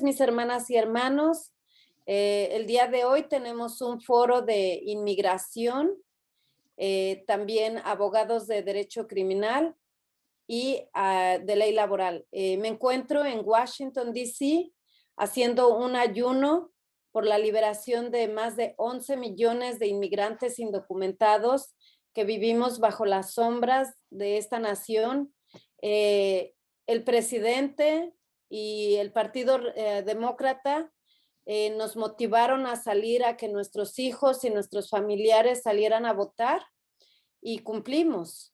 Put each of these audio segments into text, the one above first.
mis hermanas y hermanos. El día de hoy tenemos un foro de inmigración, también abogados de derecho criminal y de ley laboral. Me encuentro en Washington, D.C., haciendo un ayuno por la liberación de más de 11 millones de inmigrantes indocumentados que vivimos bajo las sombras de esta nación. El presidente y el Partido Demócrata nos motivaron a salir, a que nuestros hijos y nuestros familiares salieran a votar, y cumplimos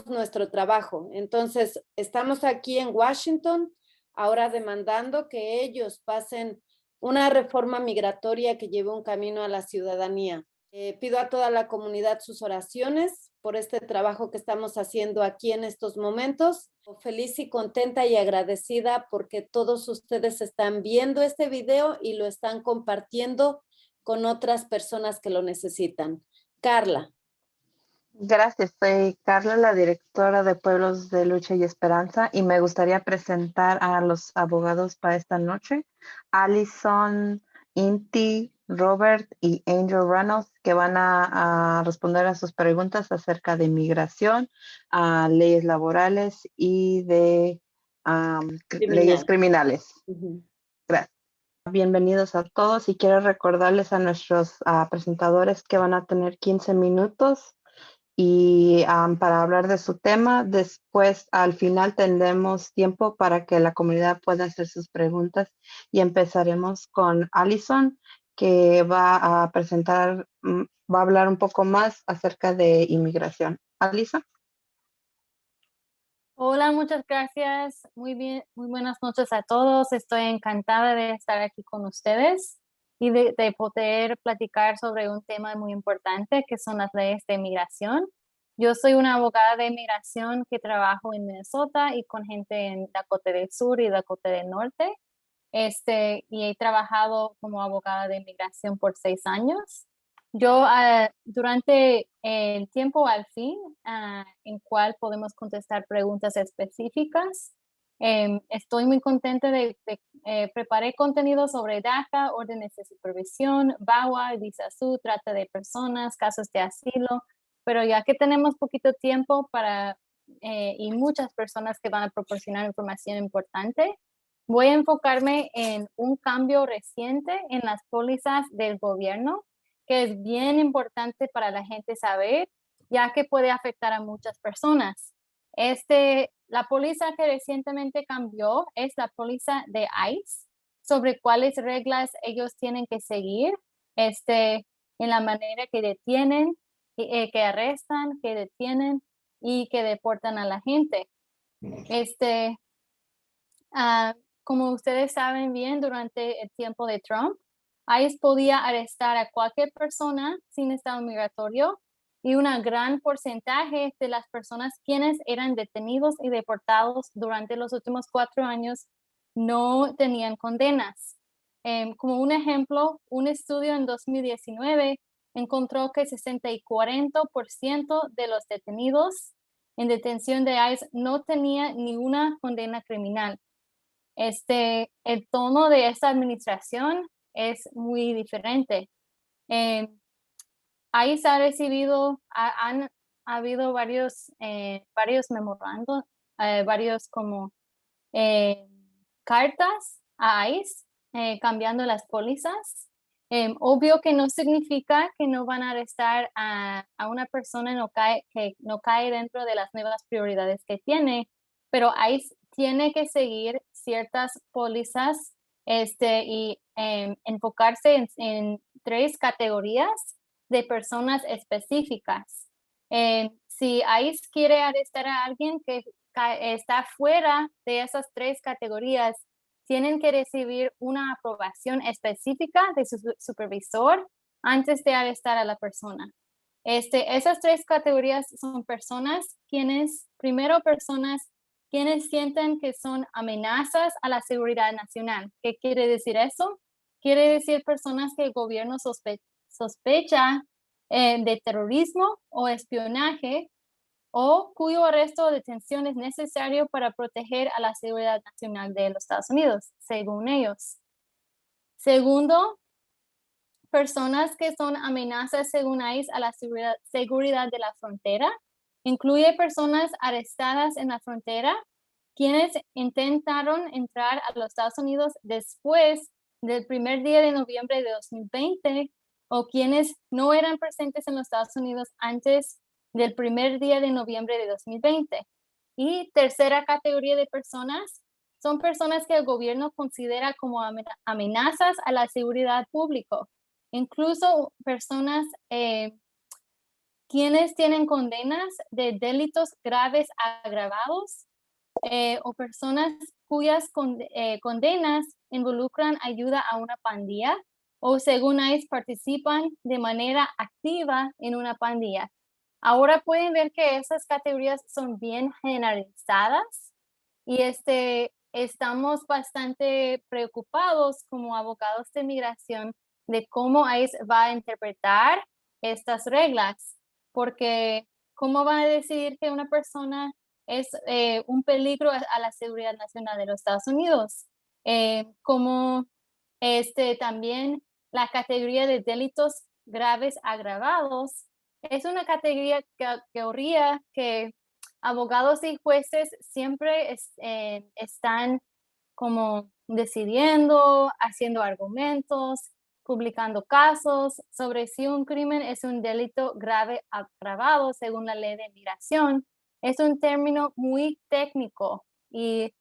nuestro trabajo. Entonces, estamos aquí en Washington ahora demandando que ellos pasen una reforma migratoria que lleve un camino a la ciudadanía. Pido a toda la comunidad sus oraciones por este trabajo que estamos haciendo aquí en estos momentos. Feliz y contenta y agradecida porque todos ustedes están viendo este video y lo están compartiendo con otras personas que lo necesitan. Carla. Gracias, soy Carla, la directora de Pueblos de Lucha y Esperanza, y me gustaría presentar a los abogados para esta noche: Allison, Inti, Robert y Angel Reynolds, que van a responder a sus preguntas acerca de inmigración, leyes laborales y de leyes criminales. Gracias. Bienvenidos a todos, y quiero recordarles a nuestros presentadores que van a tener 15 minutos y para hablar de su tema. Después, al final, tendremos tiempo para que la comunidad pueda hacer sus preguntas, y empezaremos con Allison, que va a presentar, va a hablar un poco más acerca de inmigración. Allison. Hola, muchas gracias. Muy bien, muy buenas noches a todos. Estoy encantada de estar aquí con ustedes y de poder platicar sobre un tema muy importante, que son las leyes de inmigración. Yo soy una abogada de inmigración que trabajo en Minnesota y con gente en Dakota del Sur y Dakota del Norte. Y he trabajado como abogada de inmigración por 6 años. Yo, durante el tiempo al fin, en cual podemos contestar preguntas específicas, estoy muy contenta de preparar contenido sobre DACA, órdenes de supervisión, VAWA, visa SU, trata de personas, casos de asilo, pero ya que tenemos poquito tiempo y muchas personas que van a proporcionar información importante, voy a enfocarme en un cambio reciente en las pólizas del gobierno, que es bien importante para la gente saber, ya que puede afectar a muchas personas. La póliza que recientemente cambió es la póliza de ICE, sobre cuáles reglas ellos tienen que seguir en la manera que detienen, que arrestan, que detienen y que deportan a la gente. Como ustedes saben bien, durante el tiempo de Trump, ICE podía arrestar a cualquier persona sin estado migratorio, y un gran porcentaje de las personas quienes eran detenidos y deportados durante los últimos 4 años no tenían condenas. Como un ejemplo, un estudio en 2019 encontró que 64% de los detenidos en detención de ICE no tenía ninguna condena criminal. El tono de esta administración es muy diferente. ICE ha recibido, ha habido varios memorandos, varios como cartas a ICE cambiando las pólizas. Obvio que no significa que no van a arrestar a una persona que no cae dentro de las nuevas prioridades que tiene, pero ICE tiene que seguir ciertas pólizas y enfocarse en 3 categorías de personas específicas. Si ICE quiere arrestar a alguien que está fuera de esas 3 categorías, tienen que recibir una aprobación específica de su supervisor antes de arrestar a la persona. Esas 3 categorías son personas quienes sienten que son amenazas a la seguridad nacional. ¿Qué quiere decir eso? Quiere decir personas que el gobierno sospecha de terrorismo o espionaje, o cuyo arresto o detención es necesario para proteger a la seguridad nacional de los Estados Unidos, según ellos. Segundo, personas que son amenazas según ICE a la seguridad de la frontera. Incluye personas arrestadas en la frontera, quienes intentaron entrar a los Estados Unidos después del primer día de noviembre de 2020 o quienes no eran presentes en los Estados Unidos antes del primer día de noviembre de 2020. Y tercera categoría de personas son personas que el gobierno considera como amenazas a la seguridad pública. Incluso personas quienes tienen condenas de delitos graves agravados o personas cuyas condenas involucran ayuda a una pandilla o según ICE participan de manera activa en una pandilla. Ahora pueden ver que esas categorías son bien generalizadas y estamos bastante preocupados como abogados de migración de cómo ICE va a interpretar estas reglas, porque ¿cómo van a decidir que una persona es un peligro a la seguridad nacional de los Estados Unidos? Como también la categoría de delitos graves agravados es una categoría que abogados y jueces siempre están como decidiendo, haciendo argumentos, publicando casos sobre si un crimen es un delito grave agravado según la ley de migración. Es un término muy técnico y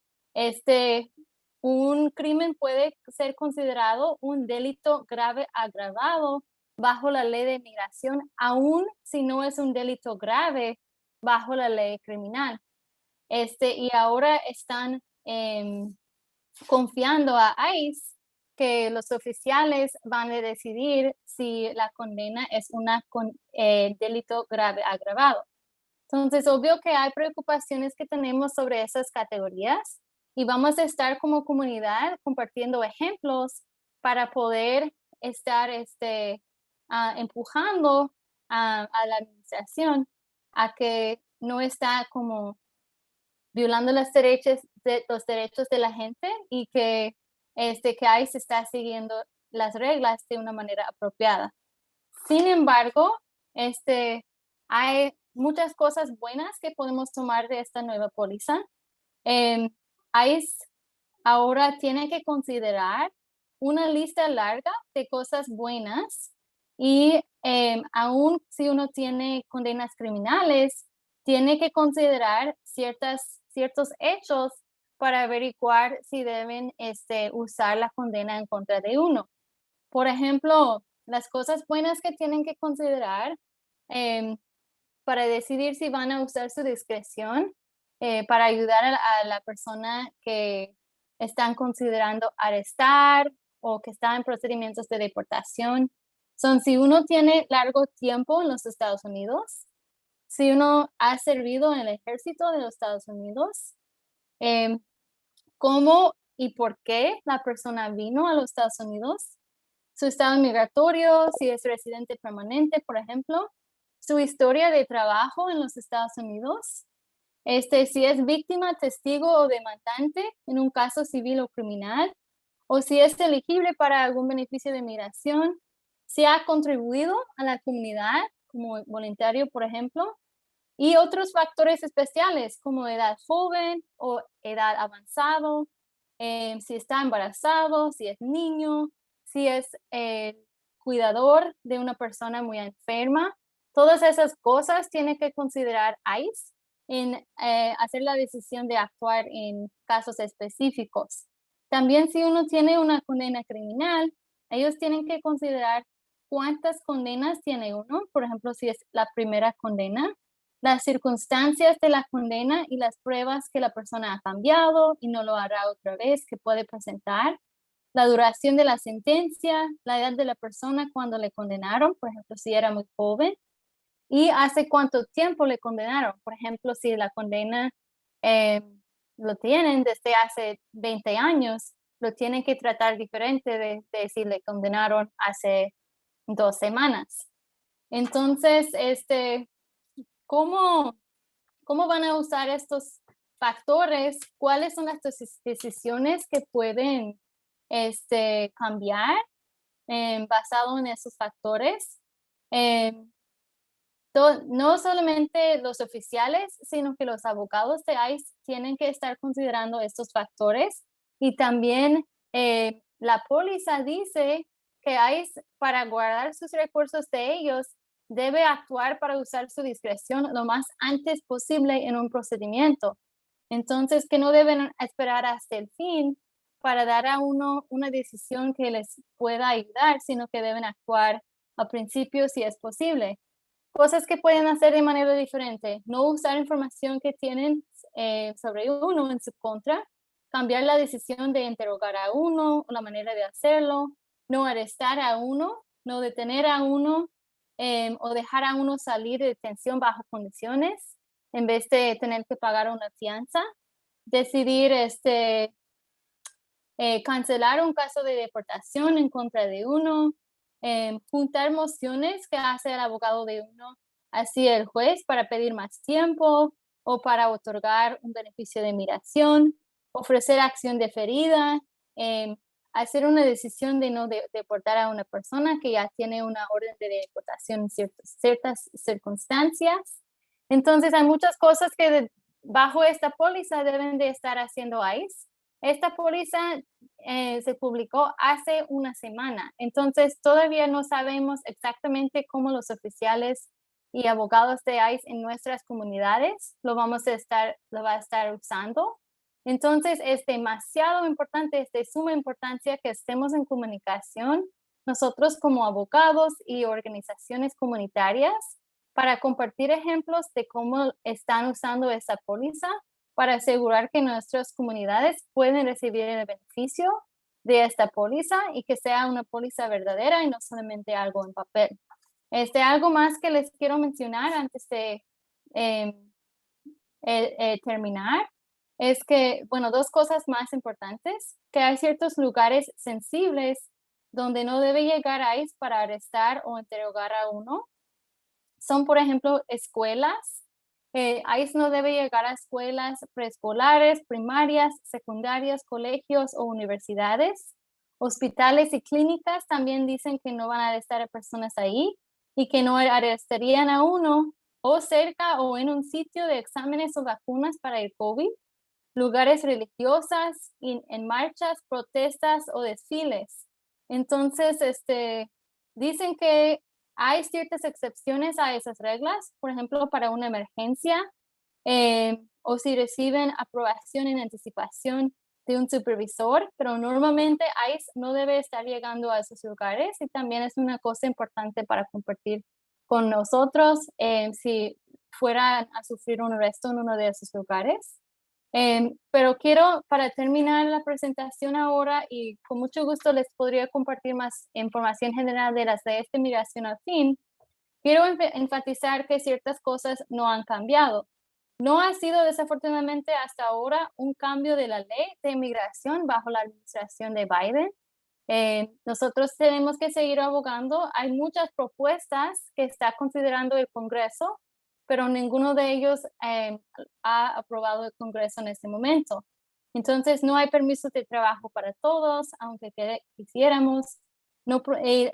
un crimen puede ser considerado un delito grave agravado bajo la ley de migración, aun si no es un delito grave bajo la ley criminal. Y ahora están confiando a ICE que los oficiales van a decidir si la condena es un delito grave agravado. Entonces, obvio que hay preocupaciones que tenemos sobre esas categorías y vamos a estar como comunidad compartiendo ejemplos para poder estar empujando a la administración a que no está como violando los derechos de la gente y que ICE está siguiendo las reglas de una manera apropiada. Sin embargo, hay muchas cosas buenas que podemos tomar de esta nueva póliza. ICE ahora tiene que considerar una lista larga de cosas buenas y aún si uno tiene condenas criminales, tiene que considerar ciertos hechos para averiguar si deben usar la condena en contra de uno. Por ejemplo, las cosas buenas que tienen que considerar para decidir si van a usar su discreción para ayudar a la persona que están considerando arrestar o que está en procedimientos de deportación. Son si uno tiene largo tiempo en los Estados Unidos, si uno ha servido en el ejército de los Estados Unidos, cómo y por qué la persona vino a los Estados Unidos, su estado migratorio, si es residente permanente, por ejemplo, su historia de trabajo en los Estados Unidos, si es víctima, testigo o demandante en un caso civil o criminal, o si es elegible para algún beneficio de migración, si ha contribuido a la comunidad como voluntario, por ejemplo, y otros factores especiales como edad joven o edad avanzado, si está embarazado, si es niño, si es cuidador de una persona muy enferma. Todas esas cosas tiene que considerar ICE en hacer la decisión de actuar en casos específicos. También si uno tiene una condena criminal, ellos tienen que considerar cuántas condenas tiene uno, por ejemplo, si es la primera condena, las circunstancias de la condena y las pruebas que la persona ha cambiado y no lo hará otra vez que puede presentar, la duración de la sentencia, la edad de la persona cuando le condenaron, por ejemplo, si era muy joven, y hace cuánto tiempo le condenaron. Por ejemplo, si la condena lo tienen desde hace 20 años, lo tienen que tratar diferente de si le condenaron hace 2 semanas. Entonces, ¿cómo ¿Cómo van a usar estos factores? ¿Cuáles son las decisiones que pueden cambiar basado en esos factores? No solamente los oficiales, sino que los abogados de ICE tienen que estar considerando estos factores, y también la póliza dice que ICE, para guardar sus recursos de ellos, debe actuar para usar su discreción lo más antes posible en un procedimiento. Entonces, que no deben esperar hasta el fin para dar a uno una decisión que les pueda ayudar, sino que deben actuar al principio si es posible. Cosas que pueden hacer de manera diferente: no usar información que tienen sobre uno en su contra, cambiar la decisión de interrogar a uno o la manera de hacerlo, no arrestar a uno, no detener a uno, o dejar a uno salir de detención bajo condiciones en vez de tener que pagar una fianza, decidir cancelar un caso de deportación en contra de uno, juntar mociones que hace el abogado de uno hacia el juez para pedir más tiempo o para otorgar un beneficio de migración, ofrecer acción deferida, hacer una decisión de no deportar a una persona que ya tiene una orden de deportación en ciertas circunstancias. Entonces, hay muchas cosas que bajo esta póliza deben de estar haciendo ICE. Esta póliza se publicó hace una semana, entonces todavía no sabemos exactamente cómo los oficiales y abogados de ICE en nuestras comunidades lo va a estar usando. Entonces es demasiado importante, es de suma importancia que estemos en comunicación nosotros como abogados y organizaciones comunitarias para compartir ejemplos de cómo están usando esta póliza, para asegurar que nuestras comunidades pueden recibir el beneficio de esta póliza y que sea una póliza verdadera y no solamente algo en papel. Algo más que les quiero mencionar antes de terminar es que, bueno, dos cosas más importantes: que hay ciertos lugares sensibles donde no debe llegar ICE para arrestar o interrogar a uno. Son, por ejemplo, escuelas. ICE no debe llegar a escuelas preescolares, primarias, secundarias, colegios o universidades. Hospitales y clínicas también dicen que no van a arrestar a personas ahí y que no arrestarían a uno o cerca o en un sitio de exámenes o vacunas para el COVID. Lugares religiosas, en marchas, protestas o desfiles. Entonces, dicen que hay ciertas excepciones a esas reglas, por ejemplo, para una emergencia, o si reciben aprobación en anticipación de un supervisor, pero normalmente ICE no debe estar llegando a esos lugares, y también es una cosa importante para compartir con nosotros si fueran a sufrir un arresto en uno de esos lugares. Pero quiero, para terminar la presentación ahora, y con mucho gusto les podría compartir más información general de las leyes de migración al fin, quiero enfatizar que ciertas cosas no han cambiado. No ha sido desafortunadamente hasta ahora un cambio de la ley de inmigración bajo la administración de Biden. Nosotros tenemos que seguir abogando. Hay muchas propuestas que está considerando el Congreso, pero ninguno de ellos ha aprobado el Congreso en este momento. Entonces, no hay permisos de trabajo para todos, aunque quisiéramos.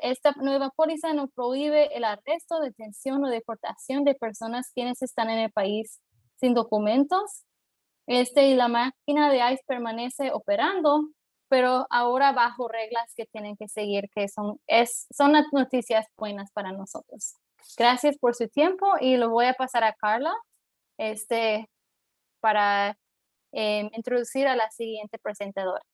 Esta nueva póliza no prohíbe el arresto, detención o deportación de personas quienes están en el país sin documentos. Y la máquina de ICE permanece operando, pero ahora bajo reglas que tienen que seguir, que son las noticias buenas para nosotros. Gracias por su tiempo y lo voy a pasar a Carla para introducir a la siguiente presentadora.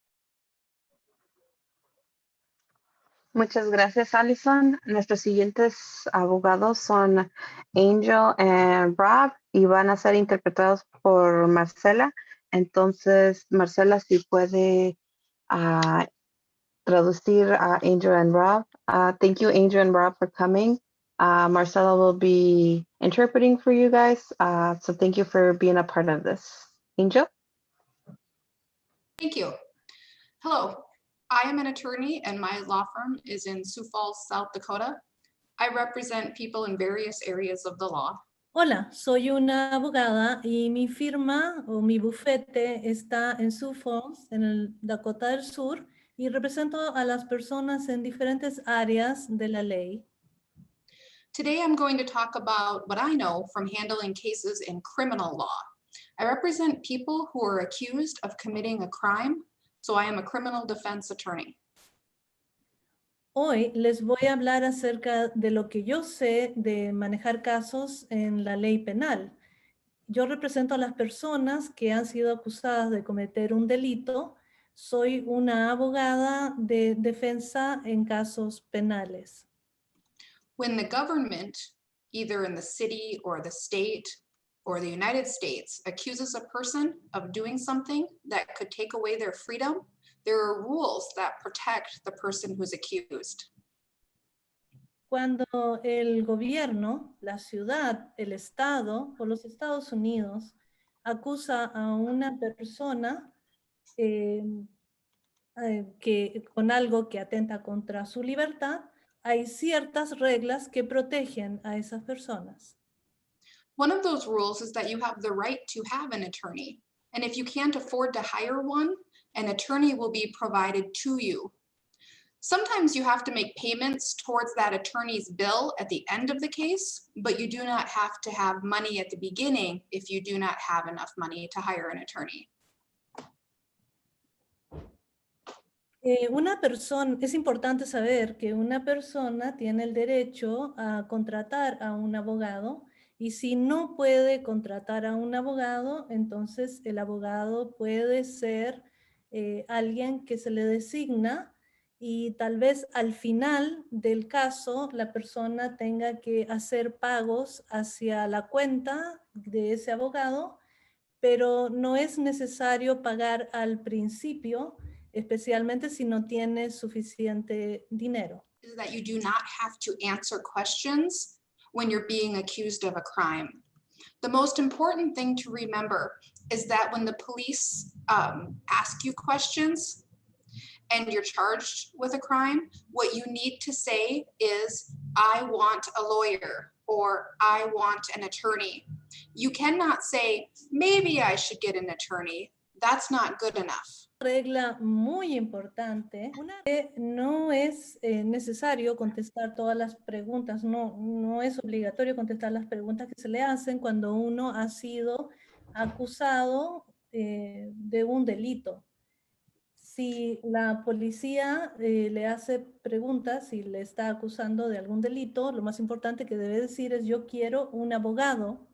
Muchas gracias, Alison. Nuestros siguientes abogados son Angel y Rob y van a ser interpretados por Marcela. Entonces, Marcela, si puede traducir a Angel and Rob. Thank you, Angel and Rob, for coming. Marcela will be interpreting for you guys. So thank you for being a part of this. Angel? Thank you. Hello, I am an attorney and my law firm is in Sioux Falls, South Dakota. I represent people in various areas of the law. Hola, soy una abogada y mi firma o mi bufete está en Sioux Falls, en el Dakota del Sur, y represento a las personas en diferentes áreas de la ley. Today, I'm going to talk about what I know from handling cases in criminal law. I represent people who are accused of committing a crime, so I am a criminal defense attorney. Hoy les voy a hablar acerca de lo que yo sé de manejar casos en la ley penal. Yo represento a las personas que han sido acusadas de cometer un delito. Soy una abogada de defensa en casos penales. When the government, either in the city or the state or the United States, accuses a person of doing something that could take away their freedom, there are rules that protect the person who's accused. Cuando el gobierno, la ciudad, el estado o los Estados Unidos acusa a una persona que con algo que atenta contra su libertad, hay ciertas reglas que protegen a esas personas. One of those rules is that you have the right to have an attorney. And if you can't afford to hire one, an attorney will be provided to you. Sometimes you have to make payments towards that attorney's bill at the end of the case, but you do not have to have money at the beginning if you do not have enough money to hire an attorney. Es importante saber que una persona tiene el derecho a contratar a un abogado y si no puede contratar a un abogado, entonces el abogado puede ser alguien que se le designa y tal vez al final del caso la persona tenga que hacer pagos hacia la cuenta de ese abogado, pero no es necesario pagar al principio, especialmente si no tiene suficiente dinero. Is that you do not have to answer questions when you're being accused of a crime. The most important thing to remember is that when the police ask you questions and you're charged with a crime, what you need to say is, I want a lawyer or I want an attorney. You cannot say, maybe I should get an attorney. That's not good enough. Regla muy importante, no es necesario contestar todas las preguntas, no es obligatorio contestar las preguntas que se le hacen cuando uno ha sido acusado de un delito. Si la policía le hace preguntas y le está acusando de algún delito, lo más importante que debe decir es yo quiero un abogado.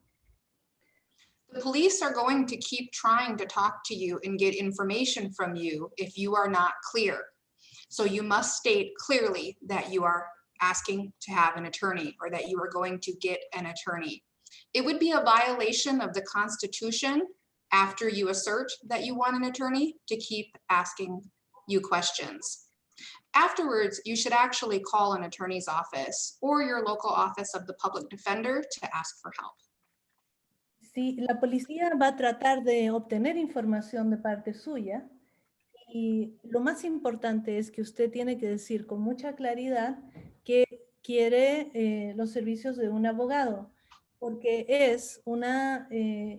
The police are going to keep trying to talk to you and get information from you if you are not clear. So you must state clearly that you are asking to have an attorney or that you are going to get an attorney. It would be a violation of the Constitution after you assert that you want an attorney to keep asking you questions. Afterwards, you should actually call an attorney's office or your local office of the public defender to ask for help. Si la policía va a tratar de obtener información de parte suya, y lo más importante es que usted tiene que decir con mucha claridad que quiere los servicios de un abogado, porque es una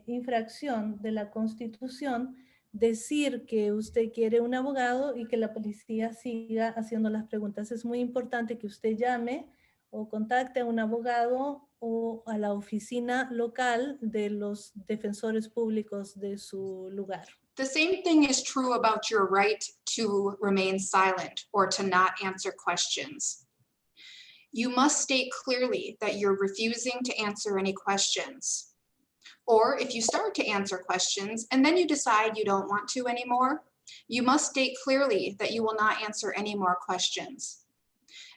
infracción de la Constitución decir que usted quiere un abogado y que la policía siga haciendo las preguntas. Es muy importante que usted llame o contacte a un abogado o a la oficina local de los defensores públicos de su lugar. The same thing is true about your right to remain silent or to not answer questions. You must state clearly that you're refusing to answer any questions. Or if you start to answer questions and then you decide you don't want to anymore, you must state clearly that you will not answer any more questions.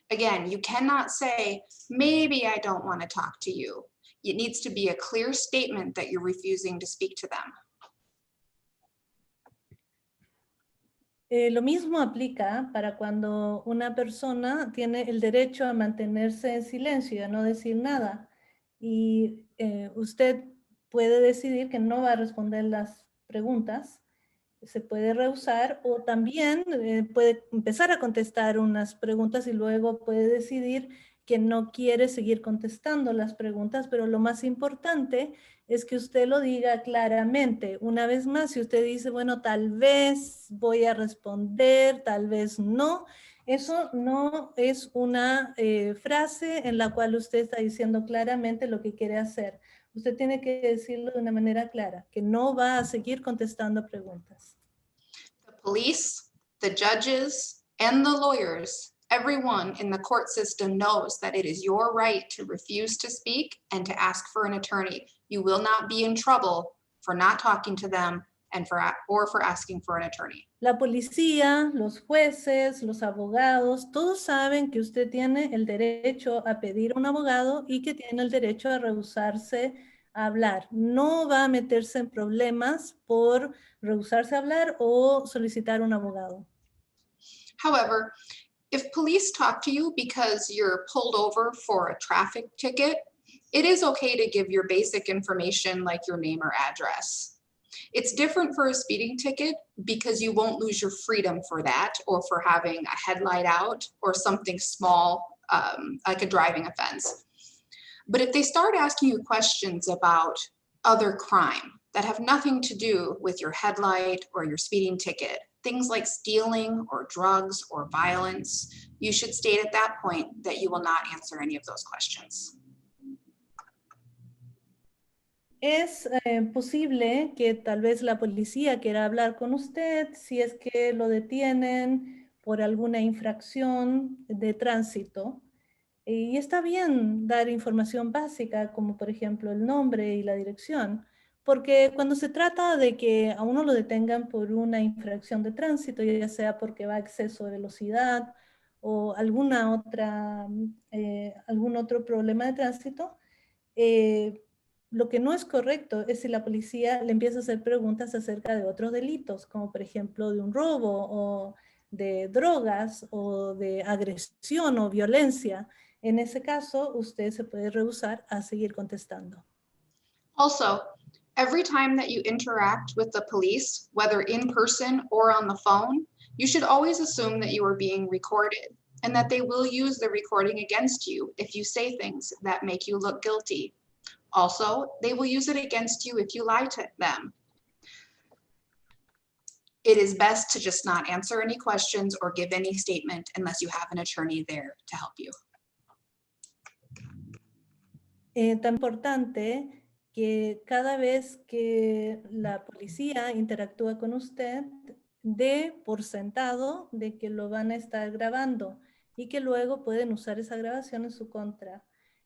Again, you cannot say, maybe I don't want to talk to you. It needs to be a clear statement that you're refusing to speak to them. Lo mismo aplica para cuando una persona tiene el derecho a mantenerse en silencio y a no decir nada. Y usted puede decidir que no va a responder las preguntas, se puede rehusar o también puede empezar a contestar unas preguntas y luego puede decidir que no quiere seguir contestando las preguntas, pero lo más importante es que usted lo diga claramente. Una vez más, si usted dice, bueno, tal vez voy a responder, tal vez no, eso no es una frase en la cual usted está diciendo claramente lo que quiere hacer. Usted tiene que decirlo de una manera clara, que no va a seguir contestando preguntas. The police, the judges, and the lawyers, everyone in the court system knows that it is your right to refuse to speak and to ask for an attorney. You will not be in trouble for not talking to them and for asking for an attorney. La policía, los jueces, los abogados, todos saben que usted tiene el derecho a pedir un abogado y que tiene el derecho a rehusarse a hablar. No va a meterse en problemas por rehusarse a hablar o solicitar un abogado. However, if police talk to you because you're pulled over for a traffic ticket, it is okay to give your basic information like your name or address. It's different for a speeding ticket because you won't lose your freedom for that or for having a headlight out or something small like a driving offense. But if they start asking you questions about other crime that have nothing to do with your headlight or your speeding ticket, things like stealing or drugs or violence, you should state at that point that you will not answer any of those questions. Es posible que tal vez la policía quiera hablar con usted si es que lo detienen por alguna infracción de tránsito. Y está bien dar información básica, como por ejemplo el nombre y la dirección, porque cuando se trata de que a uno lo detengan por una infracción de tránsito, ya sea porque va a exceso de velocidad o algún otro problema de tránsito, lo que no es correcto es si la policía le empieza a hacer preguntas acerca de otros delitos, como por ejemplo de un robo o de drogas o de agresión o violencia. En ese caso, usted se puede rehusar a seguir contestando. Also, every time that you interact with the police, whether in person or on the phone, you should always assume that you are being recorded and that they will use the recording against you if you say things that make you look guilty. Also, they will use it against you if you lie to them. It is best to just not answer any questions or give any statement unless you have an attorney there to help you. Tan importante que cada vez que la policía interactúa con usted, dé por sentado de que lo van a estar grabando y que luego pueden usar esa grabación en su contra.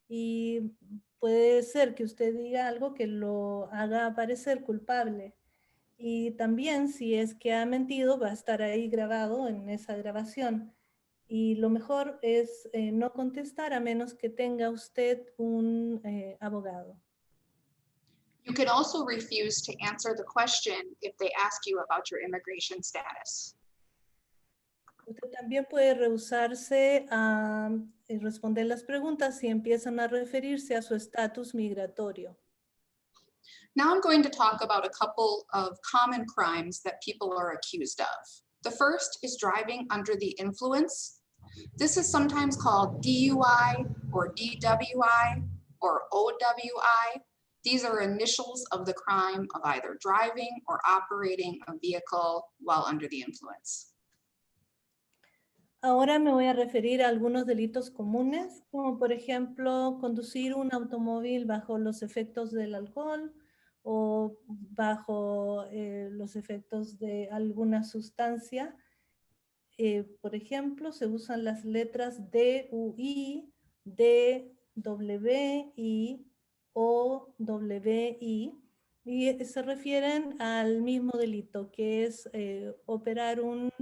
Y puede ser que usted diga algo que lo haga parecer culpable. Y también si es que ha mentido, va a estar ahí grabado en esa grabación. Y lo mejor es no contestar a menos que tenga usted un abogado. You can also refuse to answer the question if they ask you about your immigration status. Usted también puede rehusarse a responder las preguntas si empiezan a referirse a su estatus migratorio. Now I'm going to talk about a couple of common crimes that people are accused of. The first is driving under the influence. This is sometimes called DUI or DWI or OWI. These are initials of the crime of either driving or operating a vehicle while under the influence. Ahora me voy a referir a algunos delitos comunes, como por ejemplo conducir un automóvil bajo los efectos del alcohol o bajo los efectos de alguna sustancia. Por ejemplo, se usan las letras DUI, DWI, OWI y se refieren al mismo delito, que es operar un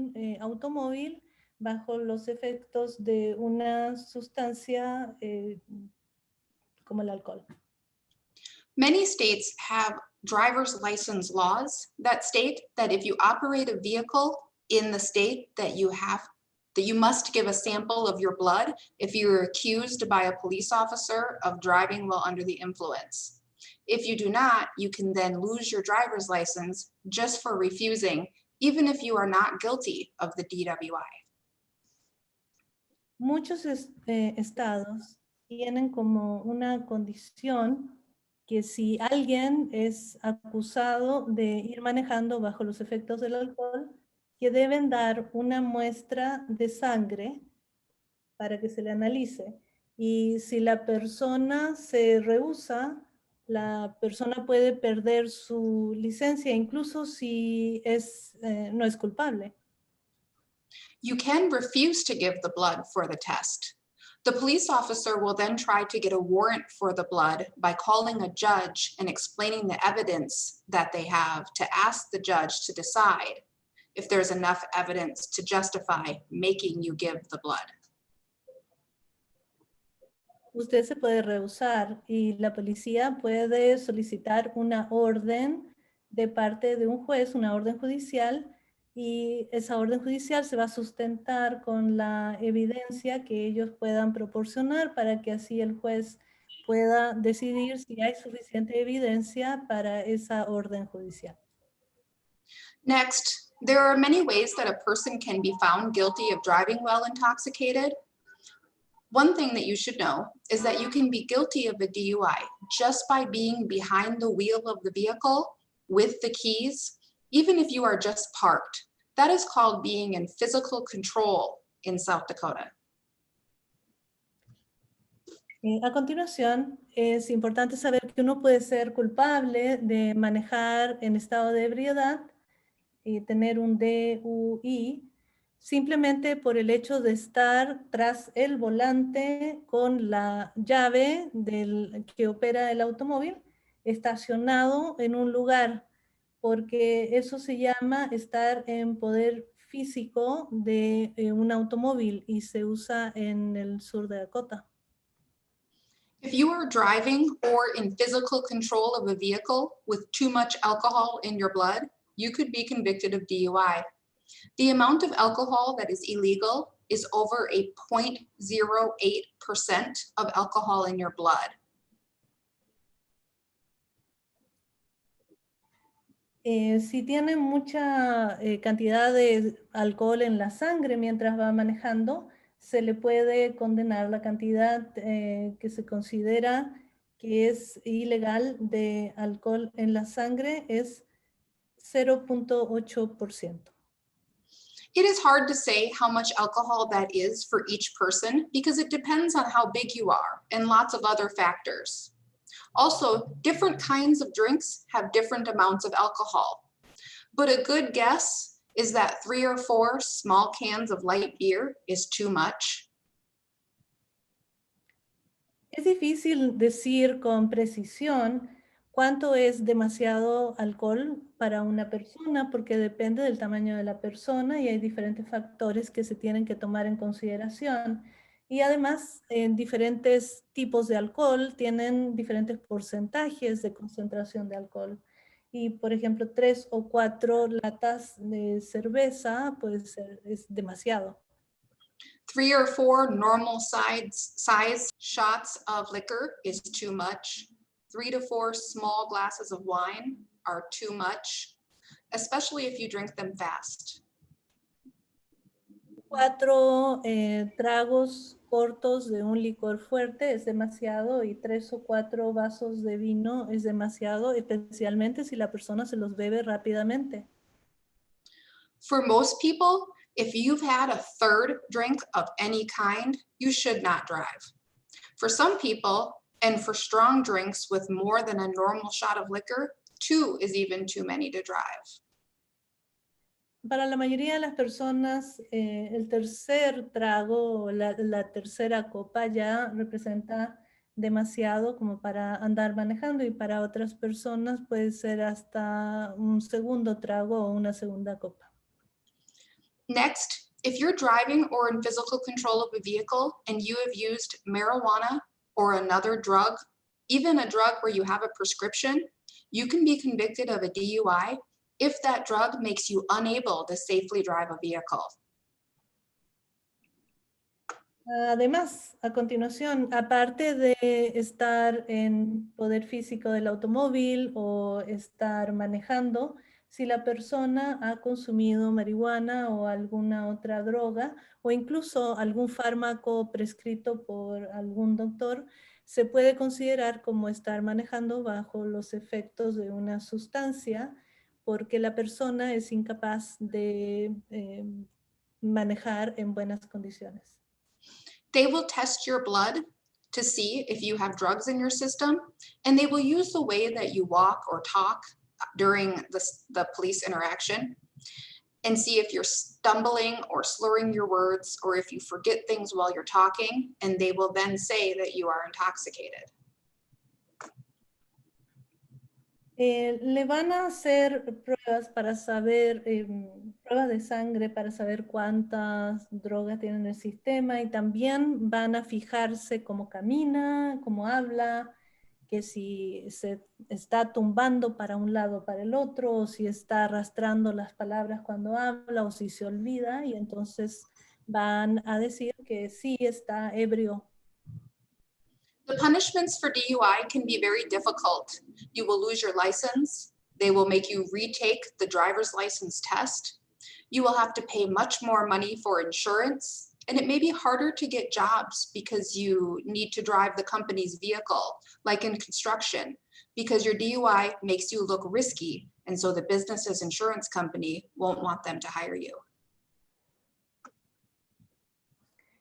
automóvil bajo los efectos de una sustancia como el alcohol. Many states have driver's license laws that state that if you operate a vehicle in the state that you must give a sample of your blood if you're accused by a police officer of driving while under the influence. If you do not, you can then lose your driver's license just for refusing, even if you are not guilty of the DWI. muchos estados tienen como una condición que si alguien es acusado de ir manejando bajo los efectos del alcohol, que deben dar una muestra de sangre para que se le analice. Y si la persona se rehúsa, la persona puede perder su licencia, incluso si no es culpable. You can refuse to give the blood for the test. The police officer will then try to get a warrant for the blood by calling a judge and explaining the evidence that they have to ask the judge to decide if there's enough evidence to justify making you give the blood. Usted se puede rehusar y la policía puede solicitar una orden de parte de un juez, una orden judicial, y esa orden judicial se va a sustentar con la evidencia que ellos puedan proporcionar para que así el juez pueda decidir si hay suficiente evidencia para esa orden judicial. Next, there are many ways that a person can be found guilty of driving while intoxicated. One thing that you should know is that you can be guilty of a DUI just by being behind the wheel of the vehicle with the keys, even if you are just parked. That is called being in physical control in South Dakota. A continuación, es importante saber que uno puede ser culpable de manejar en estado de ebriedad y tener un DUI simplemente por el hecho de estar tras el volante con la llave que opera el automóvil estacionado en un lugar, porque eso se llama estar en poder físico de un automóvil y se usa en el sur de Dakota. If you are driving or in physical control of a vehicle with too much alcohol in your blood, you could be convicted of DUI. The amount of alcohol that is illegal is over a 0.08% of alcohol in your blood. Si tiene mucha cantidad de alcohol en la sangre mientras va manejando, se le puede condenar la cantidad que se considera que es ilegal de alcohol en la sangre es 0.8%. It is hard to say how much alcohol that is for each person because it depends on how big you are and lots of other factors. Also, different kinds of drinks have different amounts of alcohol, but a good guess is that 3 or 4 small cans of light beer is too much. Es difícil decir con precisión cuánto es demasiado alcohol para una persona porque depende del tamaño de la persona y hay diferentes factores que se tienen que tomar en consideración. Y además, diferentes tipos de alcohol tienen diferentes porcentajes de concentración de alcohol. Y, por ejemplo, 3 o 4 latas de cerveza puede ser, es demasiado. 3 or 4 normal size shots of liquor is too much. 3 to 4 small glasses of wine are too much, especially if you drink them fast. 4 tragos cortos de un licor fuerte es demasiado y 3 o 4 vasos de vino es demasiado, especialmente si la persona se los bebe rápidamente. For most people, if you've had a third drink of any kind, you should not drive. For some people, and for strong drinks with more than a normal shot of liquor, 2 is even too many to drive. Para la mayoría de las personas, el tercer trago, la tercera copa ya representa demasiado como para andar manejando y para otras personas puede ser hasta un segundo trago o una segunda copa. Next, if you're driving or in physical control of a vehicle and you have used marijuana or another drug, even a drug where you have a prescription, you can be convicted of a DUI if that drug makes you unable to safely drive a vehicle. Además, a continuación, aparte de estar en poder físico del automóvil o estar manejando, si la persona ha consumido marihuana o alguna otra droga o incluso algún fármaco prescrito por algún doctor, se puede considerar como estar manejando bajo los efectos de una sustancia porque la persona es incapaz de manejar en buenas condiciones. They will test your blood to see if you have drugs in your system, and they will use the way that you walk or talk during the police interaction and see if you're stumbling or slurring your words or if you forget things while you're talking, and they will then say that you are intoxicated. Le van a hacer pruebas para saber, pruebas de sangre para saber cuántas drogas tiene en el sistema y también van a fijarse cómo camina, cómo habla, que si se está tumbando para un lado o para el otro, o si está arrastrando las palabras cuando habla, o si se olvida, y entonces van a decir que sí está ebrio. The punishments for DUI can be very difficult. You will lose your license. They will make you retake the driver's license test. You will have to pay much more money for insurance, and it may be harder to get jobs because you need to drive the company's vehicle, like in construction, because your DUI makes you look risky, and so the business's insurance company won't want them to hire you.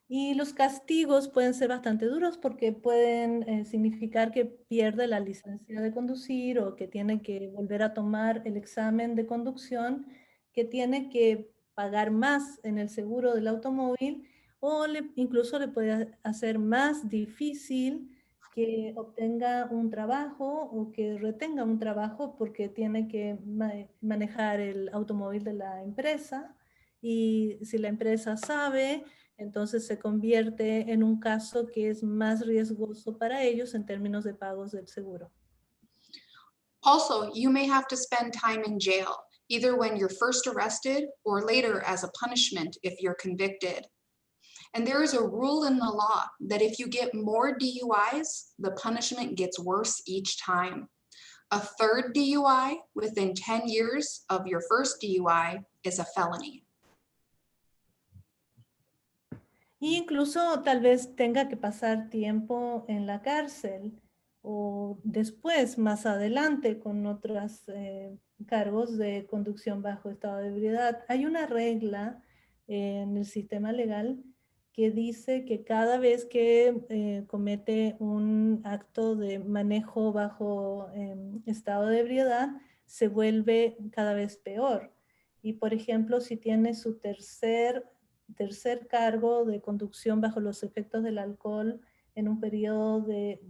Y los castigos pueden ser bastante duros porque pueden significar que pierde la licencia de conducir o que tiene que volver a tomar el examen de conducción, que tiene que pagar más en el seguro del automóvil o incluso le puede hacer más difícil que obtenga un trabajo o que retenga un trabajo porque tiene que manejar el automóvil de la empresa. Y si la empresa sabe, entonces se convierte en un caso que es más riesgoso para ellos en términos de pagos del seguro. Also, you may have to spend time in jail, either when you're first arrested or later as a punishment if you're convicted. And there is a rule in the law that if you get more DUIs, the punishment gets worse each time. A third DUI within 10 years of your first DUI is a felony. Y incluso tal vez tenga que pasar tiempo en la cárcel o después, más adelante, con otros cargos de conducción bajo estado de ebriedad. Hay una regla en el sistema legal que dice que cada vez que comete un acto de manejo bajo estado de ebriedad, se vuelve cada vez peor. Y por ejemplo, si tiene su tercer cargo de conducción bajo los efectos del alcohol en un periodo de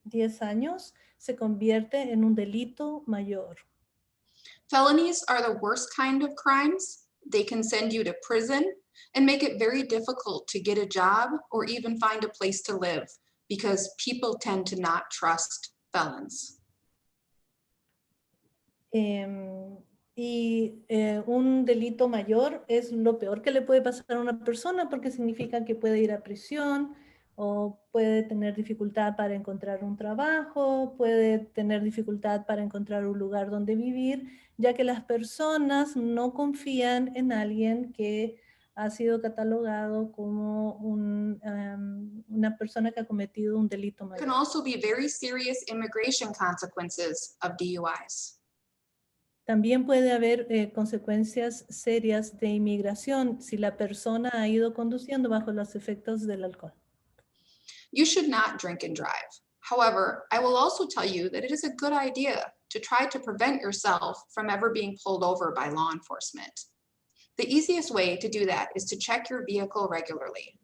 10 años, se convierte en un delito mayor. Felonies are the worst kind of crimes. They can send you to prison and make it very difficult to get a job or even find a place to live because people tend to not trust felons. Y un delito mayor es lo peor que le puede pasar a una persona porque significa que puede ir a prisión o puede tener dificultad para encontrar un trabajo, puede tener dificultad para encontrar un lugar donde vivir, ya que las personas no confían en alguien que ha sido catalogado como una persona que ha cometido un delito There can mayor. also be very serious immigration consequences of DUIs. También puede haber consecuencias serias de inmigración si la persona ha ido conduciendo bajo los efectos del alcohol. You should not drink and drive. However, I will also tell you that it is a good idea to try to prevent yourself from ever being pulled over by law enforcement. The easiest way to do that is to check your vehicle regularly.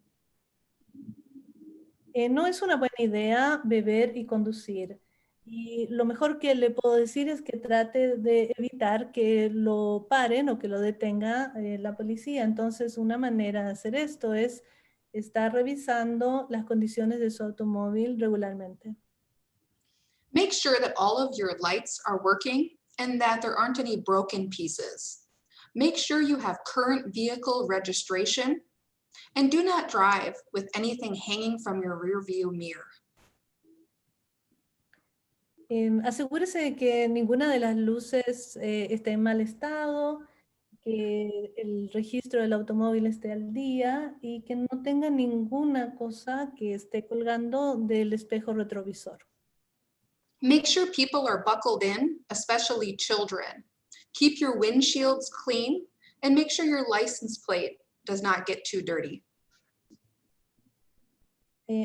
No es una buena idea beber y conducir. Y lo mejor que le puedo decir es que trate de evitar que lo paren o que lo detenga la policía. Entonces, una manera de hacer esto es estar revisando las condiciones de su automóvil regularmente. Make sure that all of your lights are working and that there aren't any broken pieces. Make sure you have current vehicle registration and do not drive with anything hanging from your rear view mirror. Asegúrese de que ninguna de las luces esté en mal estado, que el registro del automóvil esté al día y que no tenga ninguna cosa que esté colgando del espejo retrovisor. Make sure people are buckled in, especially children. Keep your windshields clean and make sure your license plate does not get too dirty.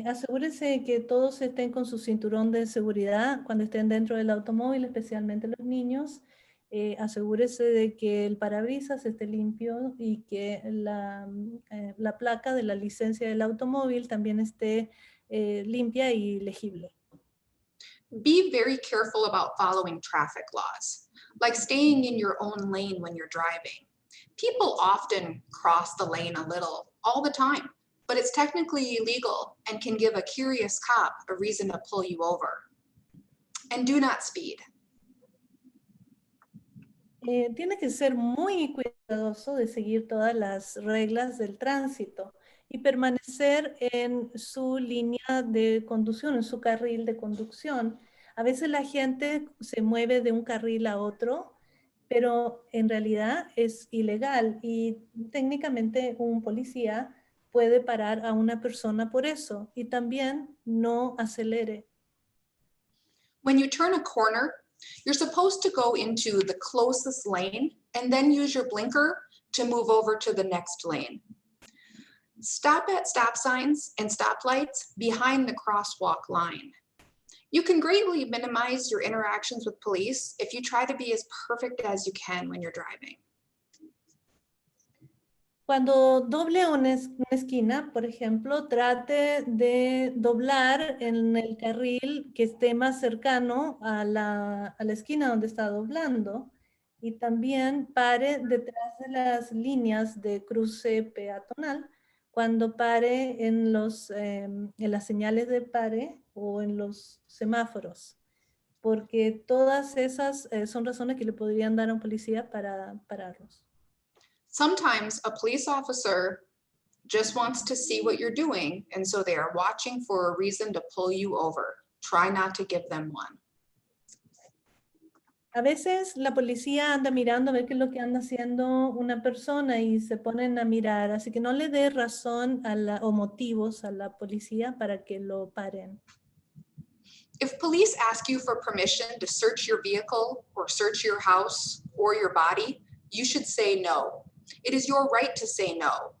Asegúrese de que todos estén con su cinturón de seguridad cuando estén dentro del automóvil, especialmente los niños. Asegúrese de que el parabrisas esté limpio y que la placa de la licencia del automóvil también esté limpia y legible. Be very careful about following traffic laws, like staying in your own lane when you're driving. People often cross the lane a little all the time, but it's technically illegal and can give a curious cop a reason to pull you over. And do not speed. Tiene que ser muy cuidadoso de seguir todas las reglas del tránsito y permanecer en su línea de conducción, en su carril de conducción. A veces la gente se mueve de un carril a otro, pero en realidad es ilegal y técnicamente un policía puede parar a una persona por eso y también no acelere. When you turn a corner, you're supposed to go into the closest lane and then use your blinker to move over to the next lane. Stop at stop signs and stoplights behind the crosswalk line. You can greatly minimize your interactions with police if you try to be as perfect as you can when you're driving. Cuando doble una esquina, por ejemplo, trate de doblar en el carril que esté más cercano a la esquina donde está doblando y también pare detrás de las líneas de cruce peatonal cuando pare en las señales de pare o en los semáforos, porque todas esas son razones que le podrían dar a un policía para pararlos. Sometimes a police officer just wants to see what you're doing, and so they are watching for a reason to pull you over. Try not to give them one. A veces la policía anda mirando a ver qué es lo que anda haciendo una persona y se ponen a mirar, así que no le dé razón o motivos a la policía para que lo paren. If police ask you for permission to search your vehicle or search your house or your body, you should say no. It is your right to say no.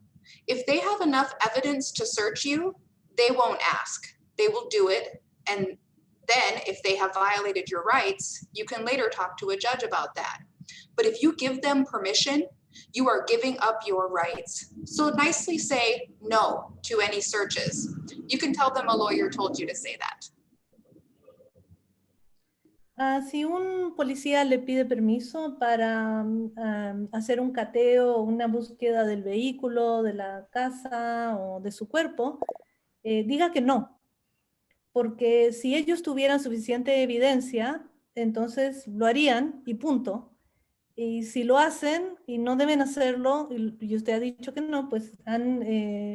If they have enough evidence to search you, they won't ask. They will do it. And then if they have violated your rights, you can later talk to a judge about that. But if you give them permission, you are giving up your rights. So nicely say no to any searches. You can tell them a lawyer told you to say that. Si un policía le pide permiso para hacer un cateo o una búsqueda del vehículo, de la casa o de su cuerpo, diga que no. Porque si ellos tuvieran suficiente evidencia, entonces lo harían y punto. Y si lo hacen y no deben hacerlo, y usted ha dicho que no, pues han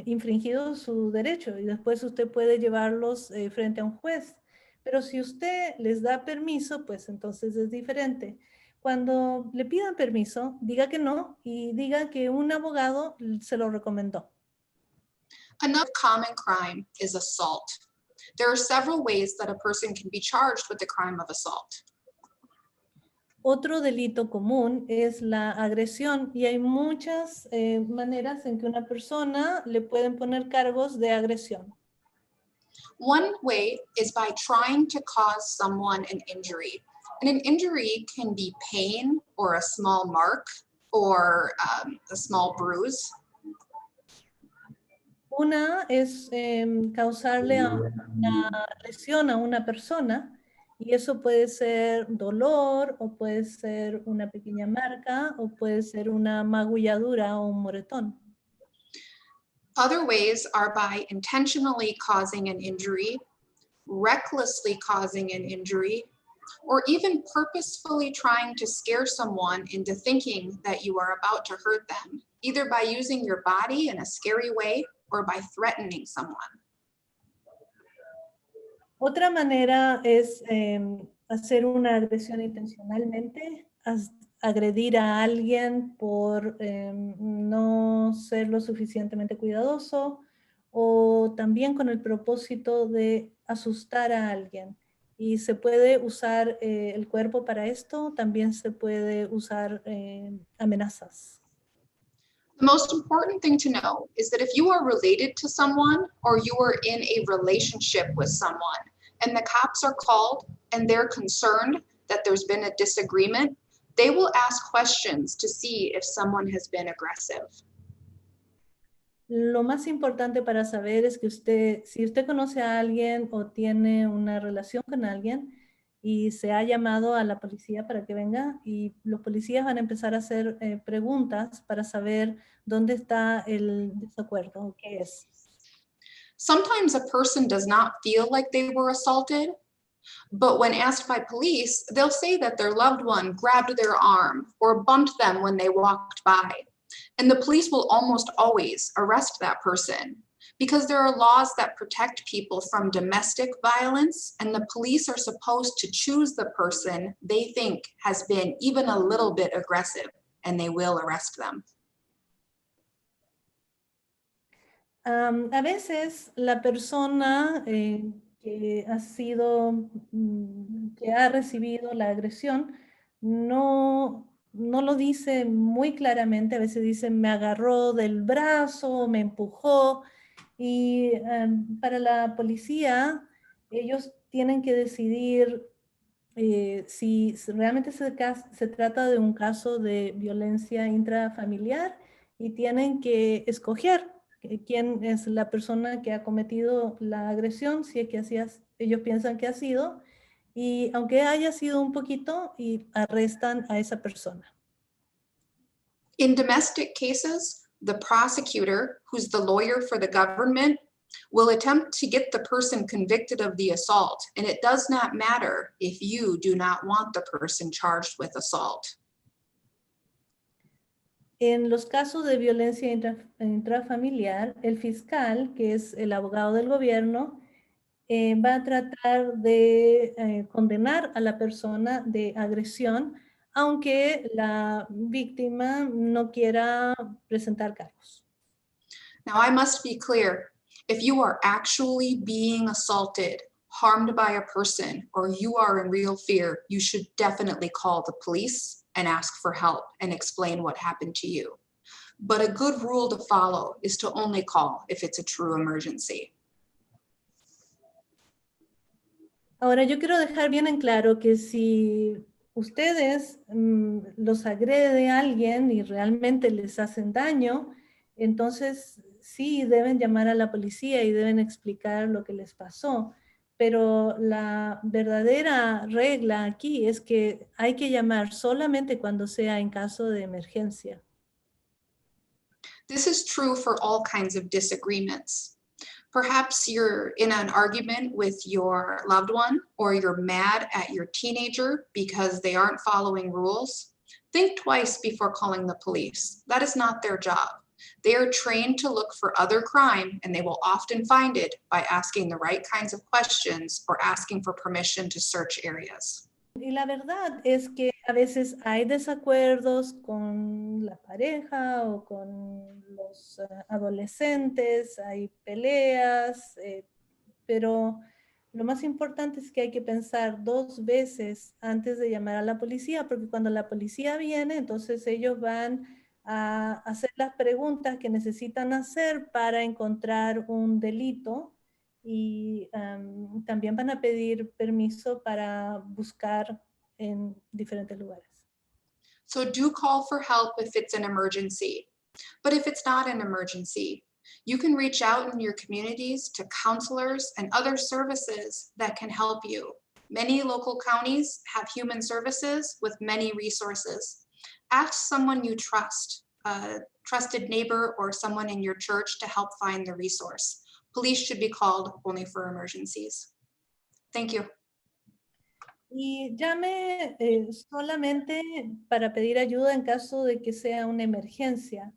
infringido su derecho y después usted puede llevarlos frente a un juez. Pero si usted les da permiso, pues entonces es diferente. Cuando le pidan permiso, diga que no y diga que un abogado se lo recomendó. Another common crime is assault. There are several ways that a person can be charged with the crime of assault. Otro delito común es la agresión y hay muchas maneras en que una persona le pueden poner cargos de agresión. One way is by trying to cause someone an injury. And an injury can be pain or a small mark or a small bruise. Una es causarle una lesión a una persona y eso puede ser dolor o puede ser una pequeña marca o puede ser una magulladura o un moretón. Other ways are by intentionally causing an injury, recklessly causing an injury, or even purposefully trying to scare someone into thinking that you are about to hurt them, either by using your body in a scary way or by threatening someone. Otra manera es hacer una agresión intencionalmente, agredir a alguien por no ser lo suficientemente cuidadoso, o también con el propósito de asustar a alguien. Y se puede usar el cuerpo para esto, también se puede usar amenazas. The most important thing to know is that if you are related to someone or you are in a relationship with someone and the cops are called and they're concerned that there's been a disagreement, they will ask questions to see if someone has been aggressive. Lo más importante para saber es que si usted conoce a alguien o tiene una relación con alguien y se ha llamado a la policía para que venga, y los policías van a empezar a hacer preguntas para saber dónde está el desacuerdo o qué es. Sometimes a person does not feel like they were assaulted, but when asked by police, they'll say that their loved one grabbed their arm or bumped them when they walked by. And the police will almost always arrest that person because there are laws that protect people from domestic violence, and the police are supposed to choose the person they think has been even a little bit aggressive, and they will arrest them. A veces la persona que ha recibido la agresión no lo dice muy claramente. A veces dice me agarró del brazo, me empujó, y para la policía ellos tienen que decidir si realmente se trata de un caso de violencia intrafamiliar, y tienen que escoger quién es la persona que ha cometido la agresión, si es que ellos piensan que ha sido, y aunque haya sido un poquito, y arrestan a esa persona. In domestic cases, the prosecutor, who's the lawyer for the government, will attempt to get the person convicted of the assault, and it does not matter if you do not want the person charged with assault. En los casos de violencia intrafamiliar, el fiscal, que es el abogado del gobierno, va a tratar de condenar a la persona de agresión, aunque la víctima no quiera presentar cargos. Now, I must be clear. If you are actually being assaulted, harmed by a person, or you are in real fear, you should definitely call the police and ask for help and explain what happened to you. But a good rule to follow is to only call if it's a true emergency. Ahora, yo quiero dejar bien en claro que si ustedes los agrede a alguien y realmente les hacen daño, entonces sí deben llamar a la policía y deben explicar lo que les pasó. Pero la verdadera regla aquí es que hay que llamar solamente cuando sea en caso de emergencia. This is true for all kinds of disagreements. Perhaps you're in an argument with your loved one, or you're mad at your teenager because they aren't following rules. Think twice before calling the police. That is not their job. They are trained to look for other crime, and they will often find it by asking the right kinds of questions or asking for permission to search areas. Y la verdad es que a veces hay desacuerdos con la pareja o con los adolescentes, hay peleas, pero lo más importante es que hay que pensar 2 veces antes de llamar a la policía, porque cuando la policía viene, entonces ellos van a hacer las preguntas que necesitan hacer para encontrar un delito, y también van a pedir permiso para buscar en diferentes lugares. So do call for help if it's an emergency. But if it's not an emergency, you can reach out in your communities to counselors and other services that can help you. Many local counties have human services with many resources. Ask someone you trust, a trusted neighbor or someone in your church, to help find the resource. Police should be called only for emergencies. Thank you. Y llame solamente para pedir ayuda en caso de que sea una emergencia.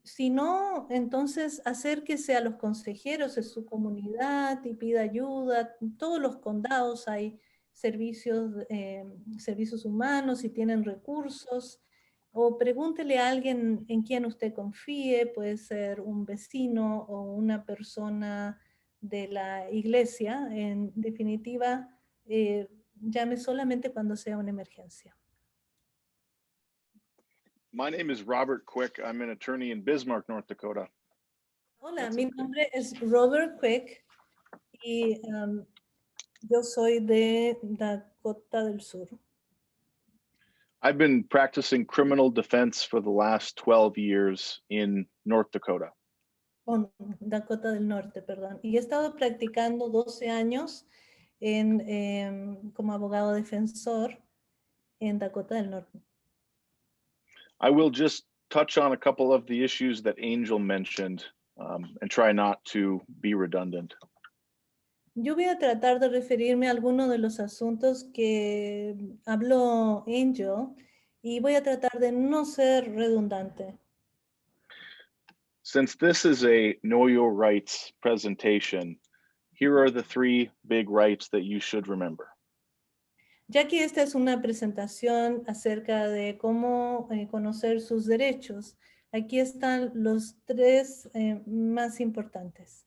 Si no, entonces acérquese a los consejeros de su comunidad y pida ayuda. En todos los condados hay servicios humanos, si tienen recursos, o pregúntele a alguien en quien usted confíe, puede ser un vecino o una persona de la iglesia. En definitiva, llame solamente cuando sea una emergencia. My name is Robert Quick. I'm an attorney in Bismarck, North Dakota. Hola, That's mi okay. nombre es Robert Quick y yo soy de Dakota del Sur. I've been practicing criminal defense for the last 12 years in North Dakota. Dakota del Norte, perdón. Y he estado practicando 12 años como abogado defensor en Dakota del Norte. I will just touch on a couple of the issues that Angel mentioned and try not to be redundant. Yo voy a tratar de referirme a algunos de los asuntos que habló Angel y voy a tratar de no ser redundante. Since this is a Know Your Rights presentation, here are the 3 big rights that you should remember. Ya que esta es una presentación acerca de cómo conocer sus derechos, aquí están los 3 más importantes.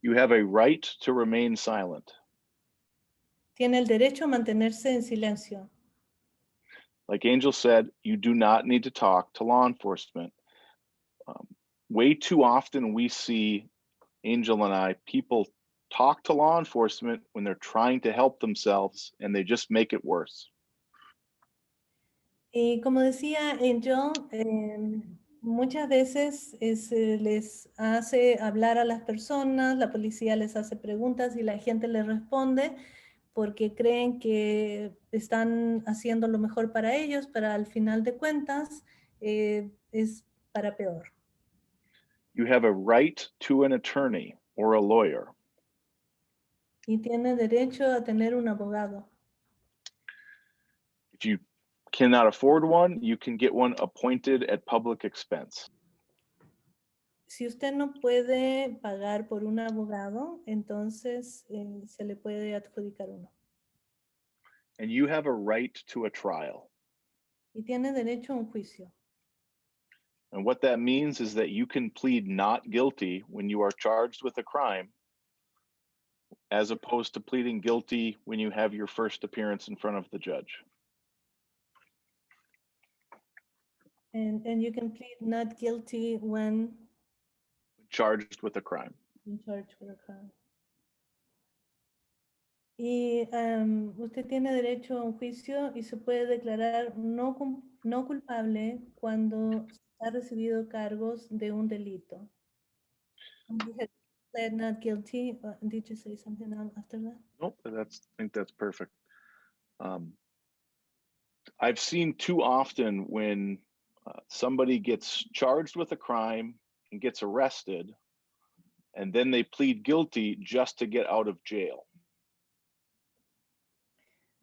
You have a right to remain silent. Tiene el derecho a mantenerse en silencio. Like Angel said, you do not need to talk to law enforcement. Way too often we see, Angel and I, people talk to law enforcement when they're trying to help themselves and they just make it worse. Y como decía Angel, muchas veces les hace hablar a las personas, la policía les hace preguntas y la gente les responde porque creen que están haciendo lo mejor para ellos, pero al final de cuentas es para peor. You have a right to an attorney or a lawyer. Y tiene derecho a tener un abogado. If you cannot afford one, you can get one appointed at public expense. Si usted no puede pagar por un abogado, entonces se le puede adjudicar uno. And you have a right to a trial. Y tiene derecho a un juicio. And what that means is that you can plead not guilty when you are charged with a crime, as opposed to pleading guilty when you have your first appearance in front of the judge. And you can plead not guilty when Charged with a crime. in charge with a crime. Y usted tiene derecho a un juicio y se puede declarar no culpable cuando ha recibido cargos de un delito. You had pled not guilty. Did you say something after that? Nope, I think that's perfect. I've seen too often when somebody gets charged with a crime and gets arrested, and then they plead guilty just to get out of jail.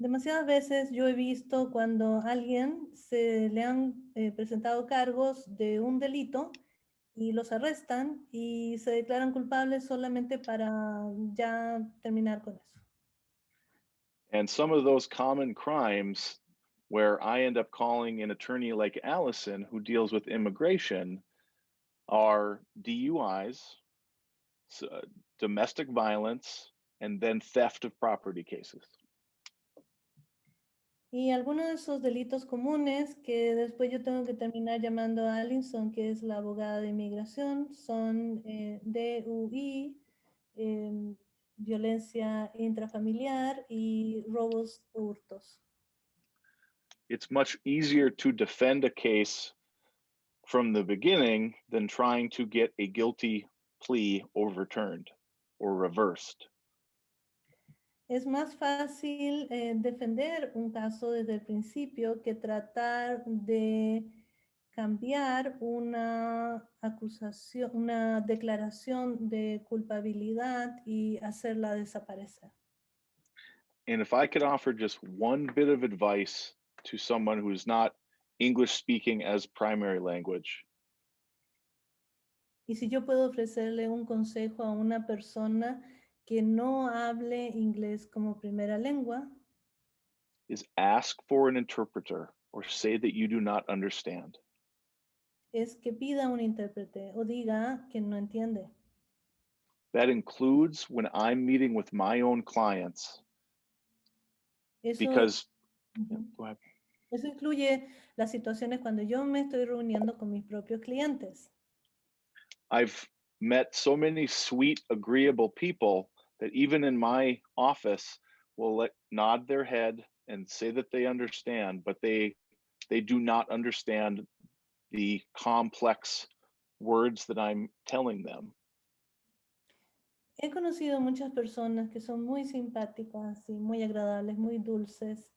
Demasiadas veces yo he visto cuando a alguien se le han presentado cargos de un delito y los arrestan y se declaran culpables solamente para ya terminar con eso. And some of those common crimes where I end up calling an attorney like Allison, who deals with immigration, are DUIs, domestic violence, and then theft of property cases. Y algunos de esos delitos comunes que después yo tengo que terminar llamando a Allison, que es la abogada de inmigración, son DUI, violencia intrafamiliar y robos o hurtos. It's much easier to defend a case from the beginning than trying to get a guilty plea overturned or reversed. Es más fácil defender un caso desde el principio que tratar de cambiar una acusación, una declaración de culpabilidad y hacerla desaparecer. And if I could offer just one bit of advice to someone who's not English speaking as primary language, Y si yo puedo ofrecerle un consejo a una persona que no hable inglés como primera lengua, is ask for an interpreter or say that you do not understand. Es que pida un intérprete o diga que no entiende. That includes when I'm meeting with my own clients Eso, because, Ujú. go ahead. Eso incluye las situaciones cuando yo me estoy reuniendo con mis propios clientes. I've met so many sweet, agreeable people that even in my office will nod their head and say that they understand, but they do not understand the complex words that I'm telling them. He conocido muchas personas que son muy simpáticas y muy agradables, muy dulces,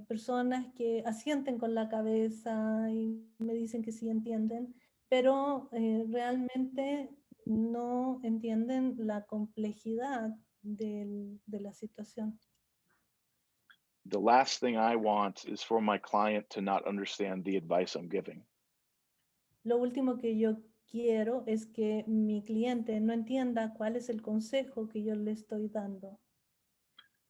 personas que asienten con la cabeza y me dicen que sí entienden, pero realmente no entienden la complejidad de la situación. The last thing I want is for my client to not understand the advice I'm giving. Lo último que yo quiero es que mi cliente no entienda cuál es el consejo que yo le estoy dando.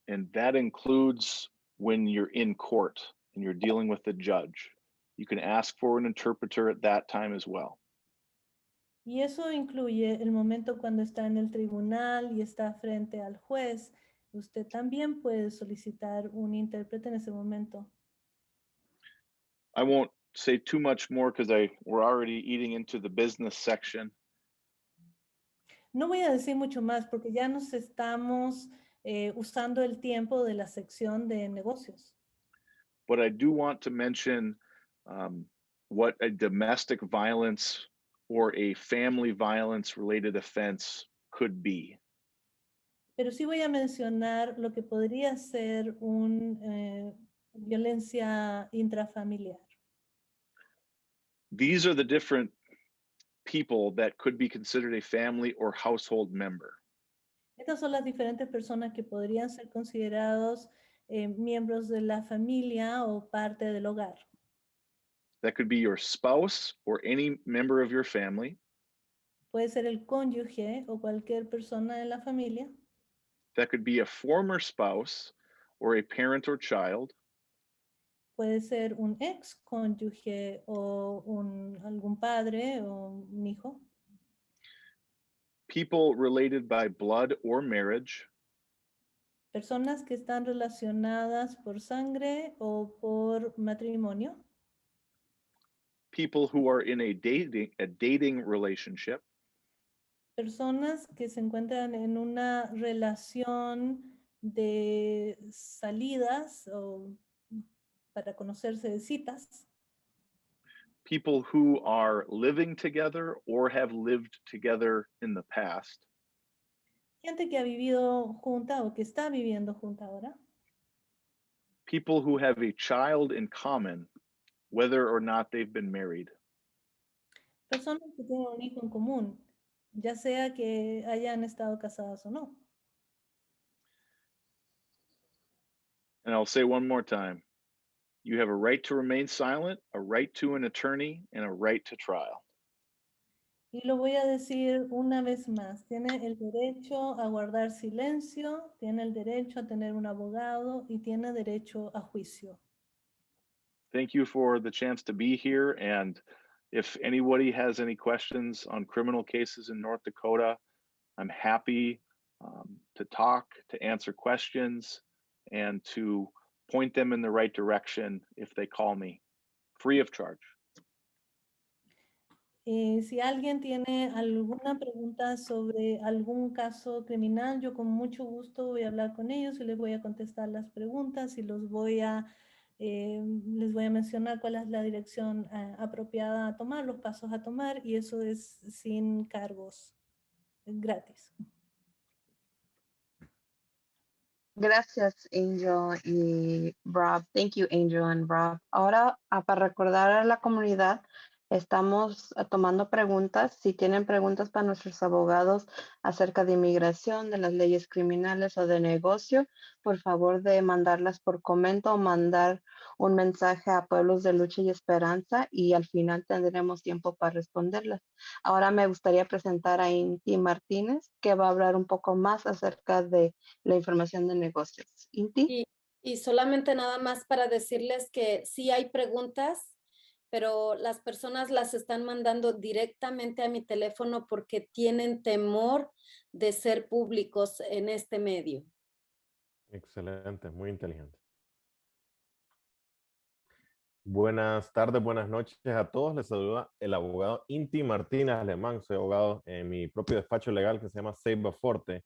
And that includes when you're in court and you're dealing with the judge. You can ask for an interpreter at that time as well. Y eso incluye el momento cuando está en el tribunal y está frente al juez. Usted también puede solicitar un intérprete en ese momento. I won't say too much more because we're already eating into the business section. No voy a decir mucho más porque ya nos estamos usando el tiempo de la sección de negocios. But I do want to mention what a domestic violence or a family violence related offense could be. Pero sí voy a mencionar lo que podría ser una violencia intrafamiliar. These are the different people that could be considered a family or household member. Estas son las diferentes personas que podrían ser considerados miembros de la familia o parte del hogar. That could be your spouse or any member of your family. Puede ser el cónyuge o cualquier persona de la familia. That could be a former spouse or a parent or child. Puede ser un ex cónyuge o algún padre o un hijo. People related by blood or marriage. Personas que están relacionadas por sangre o por matrimonio. People who are in a dating relationship. Personas que se encuentran en una relación de salidas o para conocerse de citas. People who are living together or have lived together in the past. Gente que ha vivido junta o que está viviendo junta ahora. People who have a child in common, whether or not they've been married. Personas que tienen un hijo en común, ya sea que hayan estado casadas o no. And I'll say one more time. You have a right to remain silent, a right to an attorney, and a right to trial. Y lo voy a decir una vez más. Tiene el derecho a guardar silencio, tiene el derecho a tener un abogado y tiene derecho a juicio. Thank you for the chance to be here. And if anybody has any questions on criminal cases in North Dakota, I'm happy to talk, to answer questions, and to point them in the right direction if they call me, free of charge. Si alguien tiene alguna pregunta sobre algún caso criminal, yo con mucho gusto voy a hablar con ellos y les voy a contestar las preguntas y les voy a mencionar cuál es la dirección apropiada a tomar, los pasos a tomar, y eso es sin cargos, es gratis. Gracias, Angel y Rob. Thank you, Angel and Rob. Ahora, para recordar a la comunidad, estamos tomando preguntas. Si tienen preguntas para nuestros abogados acerca de inmigración, de las leyes criminales o de negocio, por favor de mandarlas por comentario o mandar un mensaje a Pueblos de Lucha y Esperanza y al final tendremos tiempo para responderlas. Ahora me gustaría presentar a Inti Martínez, que va a hablar un poco más acerca de la información de negocios. Inti. Y Y solamente nada más para decirles que sí hay preguntas, pero las personas las están mandando directamente a mi teléfono porque tienen temor de ser públicos en este medio. Excelente, muy inteligente. Buenas tardes, buenas noches a todos. Les saluda el abogado Inti Martínez Alemán. Soy abogado en mi propio despacho legal que se llama Seiba Forte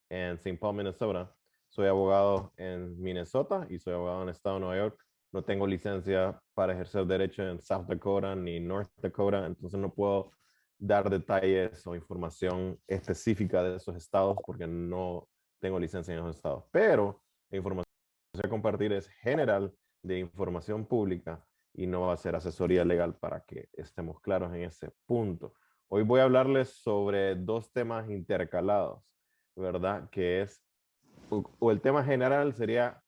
en St. Paul, Minnesota. Soy abogado en Minnesota y soy abogado en el estado de Nueva York. No tengo licencia para ejercer derecho en South Dakota ni North Dakota, entonces no puedo dar detalles o información específica de esos estados porque no tengo licencia en esos estados. Pero la información que voy a compartir es general de información pública y no va a ser asesoría legal para que estemos claros en ese punto. Hoy voy a hablarles sobre dos temas intercalados, ¿verdad? Que es, o el tema general sería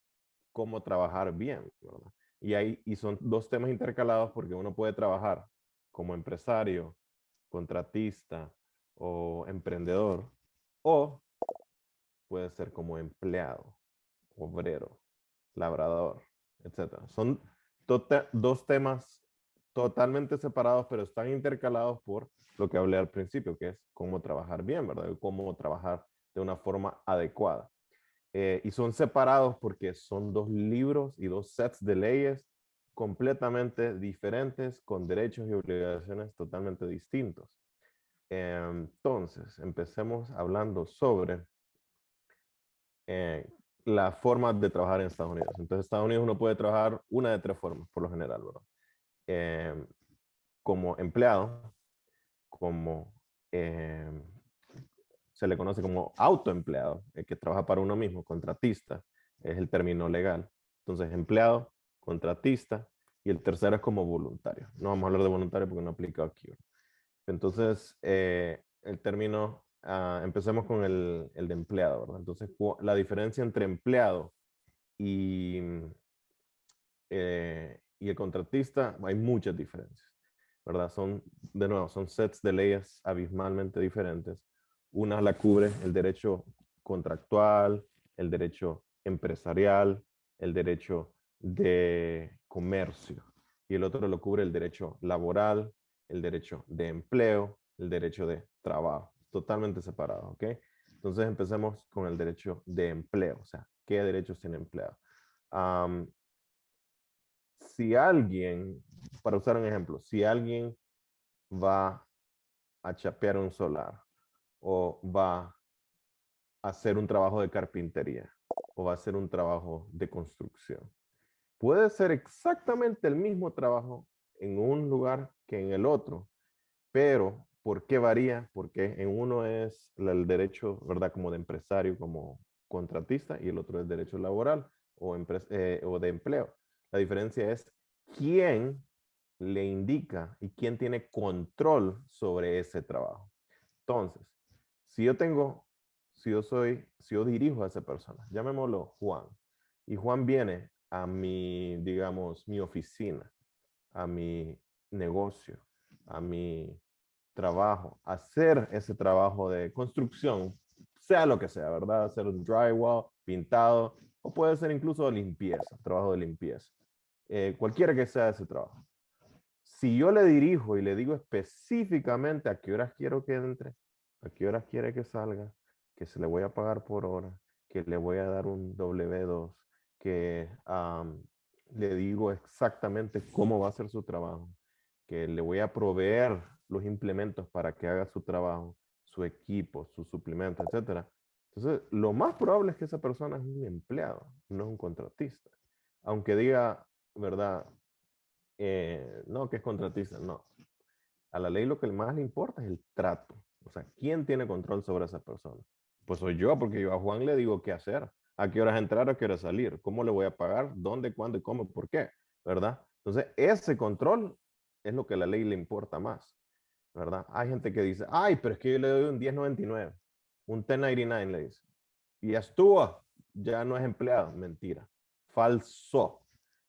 cómo trabajar bien, ¿verdad? Y son dos temas intercalados porque uno puede trabajar como empresario, contratista o emprendedor, o puede ser como empleado, obrero, labrador, etcétera. Son dos temas totalmente separados, pero están intercalados por lo que hablé al principio, que es cómo trabajar bien, ¿verdad? Cómo trabajar de una forma adecuada. Y son separados porque son dos libros y dos sets de leyes completamente diferentes, con derechos y obligaciones totalmente distintos. Entonces, empecemos hablando sobre la forma de trabajar en Estados Unidos. Entonces, en Estados Unidos uno puede trabajar una de tres formas, por lo general, ¿verdad? Como empleado, como se le conoce como autoempleado, el que trabaja para uno mismo, contratista, es el término legal. Entonces, empleado, contratista, y el tercero es como voluntario. No vamos a hablar de voluntario porque no aplica aquí. Entonces, el término, empecemos con el de empleado, ¿verdad? Entonces, la diferencia entre empleado y el contratista, hay muchas diferencias, ¿verdad? De nuevo, son sets de leyes abismalmente diferentes. Una la cubre el derecho contractual, el derecho empresarial, el derecho de comercio, y el otro lo cubre el derecho laboral, el derecho de empleo, el derecho de trabajo, totalmente separado, ¿ok? Entonces empecemos con el derecho de empleo, o sea, ¿qué derechos tiene empleado? Si alguien, para usar un ejemplo, si alguien va a chapear un solar o va a hacer un trabajo de carpintería o va a hacer un trabajo de construcción, puede ser exactamente el mismo trabajo en un lugar que en el otro, pero ¿por qué varía? Porque en uno es el derecho, ¿verdad? Como de empresario, como contratista, y el otro es derecho laboral o de empleo. La diferencia es quién le indica y quién tiene control sobre ese trabajo. Entonces, si yo dirijo a esa persona, llamémoslo Juan, y Juan viene a digamos, mi oficina, a mi negocio, a mi trabajo, hacer ese trabajo de construcción, sea lo que sea, ¿verdad? Hacer un drywall, pintado, o puede ser incluso limpieza, trabajo de limpieza. Cualquiera que sea ese trabajo. Si yo le dirijo y le digo específicamente a qué horas quiero que entre, a qué horas quiere que salga, que se le voy a pagar por hora, que le voy a dar un W2, que le digo exactamente cómo va a ser su trabajo, que le voy a proveer los implementos para que haga su trabajo, su equipo, sus suplementos, etc. Entonces, lo más probable es que esa persona es un empleado, no es un contratista. Aunque diga, ¿verdad? No, que es contratista, no. A la ley lo que más le importa es el trato. O sea, ¿quién tiene control sobre esa persona? Pues soy yo, porque yo a Juan le digo qué hacer, a qué horas entrar, a qué horas salir, cómo le voy a pagar, dónde, cuándo y cómo, por qué, ¿verdad? Entonces, ese control es lo que a la ley le importa más, ¿verdad? Hay gente que dice, ay, pero es que yo le doy un 1099, un 1099 le dice, y ya estuvo, ya no es empleado. Mentira, falso.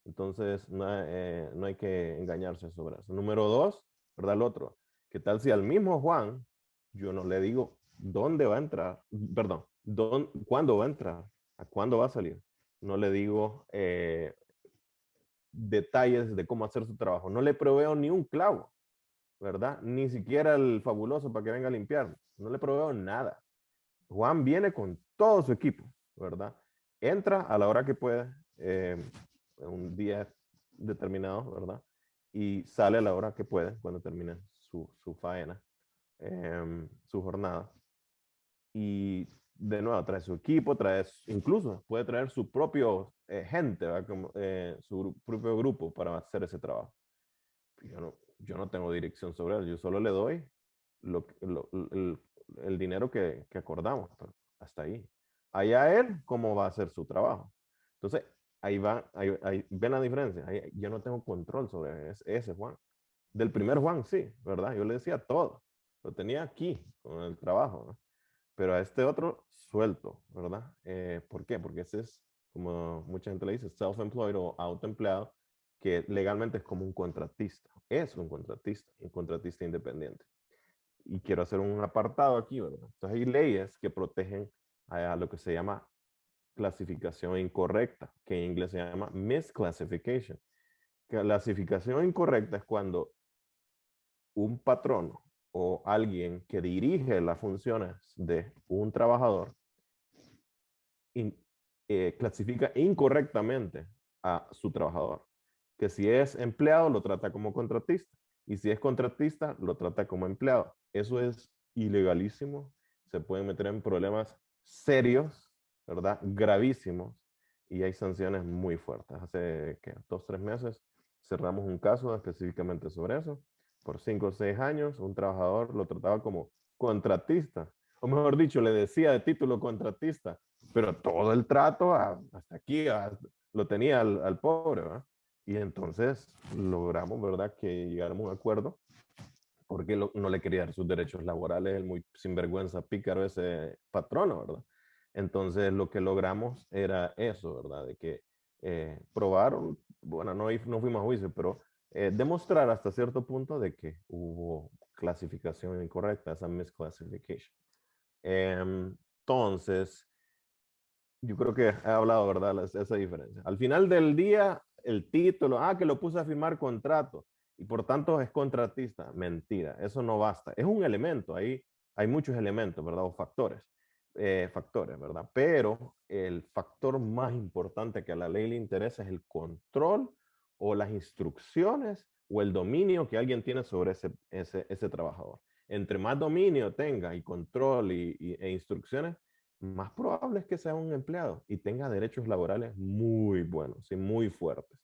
Entonces, no hay que engañarse sobre eso. Número dos, ¿verdad? El otro, ¿qué tal si al mismo Juan yo no le digo dónde va a entrar, perdón, cuándo va a entrar, a cuándo va a salir? no le digo detalles de cómo hacer su trabajo, no le proveo ni un clavo, ¿verdad? Ni siquiera el fabuloso para que venga a limpiar, no le proveo nada. Juan viene con todo su equipo, ¿verdad? Entra a la hora que puede, un día determinado, ¿verdad? Y sale a la hora que puede, cuando termine su faena, su jornada. Y de nuevo, trae su equipo, incluso puede traer su propio gente, ¿verdad? Como, su propio grupo para hacer ese trabajo. Yo no tengo dirección sobre él, yo solo le doy el dinero que acordamos, pero hasta ahí. Allá él, cómo va a hacer su trabajo. Entonces, ahí ven la diferencia. Yo no tengo control sobre ese Juan. Del primer Juan, sí, ¿verdad? Yo le decía todo. Lo tenía aquí, con el trabajo, ¿no? Pero a este otro, suelto, ¿verdad? ¿Por qué? Porque ese es, como mucha gente le dice, self-employed o autoempleado, que legalmente es como un contratista. Es un contratista independiente. Y quiero hacer un apartado aquí, ¿verdad? Entonces hay leyes que protegen a lo que se llama clasificación incorrecta, que en inglés se llama misclassification. Clasificación incorrecta es cuando un patrono o alguien que dirige las funciones de un trabajador clasifica incorrectamente a su trabajador. Que si es empleado, lo trata como contratista. Y si es contratista, lo trata como empleado. Eso es ilegalísimo. Se pueden meter en problemas serios, ¿verdad? Gravísimos. Y hay sanciones muy fuertes. Hace, ¿qué? 2 o 3 meses cerramos un caso específicamente sobre eso. Por 5 o 6 años, un trabajador lo trataba como contratista. O mejor dicho, le decía de título contratista, pero todo el trato hasta aquí lo tenía al pobre, ¿verdad? Y entonces logramos, ¿verdad?, que llegáramos a un acuerdo porque no le quería dar sus derechos laborales, el muy sinvergüenza pícaro ese patrono, ¿verdad? Entonces lo que logramos era eso, ¿verdad? De que probaron, bueno, no fuimos a juicio, pero demostrar hasta cierto punto de que hubo clasificación incorrecta, esa misclassification. Entonces, yo creo que he hablado, ¿verdad? Esa diferencia. Al final del día, el título, que lo puse a firmar contrato y por tanto es contratista. Mentira, eso no basta. Es un elemento, ahí hay muchos elementos, ¿verdad? O factores, ¿verdad? Pero el factor más importante que a la ley le interesa es el control o las instrucciones o el dominio que alguien tiene sobre ese trabajador. Entre más dominio tenga y control e instrucciones, más probable es que sea un empleado y tenga derechos laborales muy buenos y muy fuertes.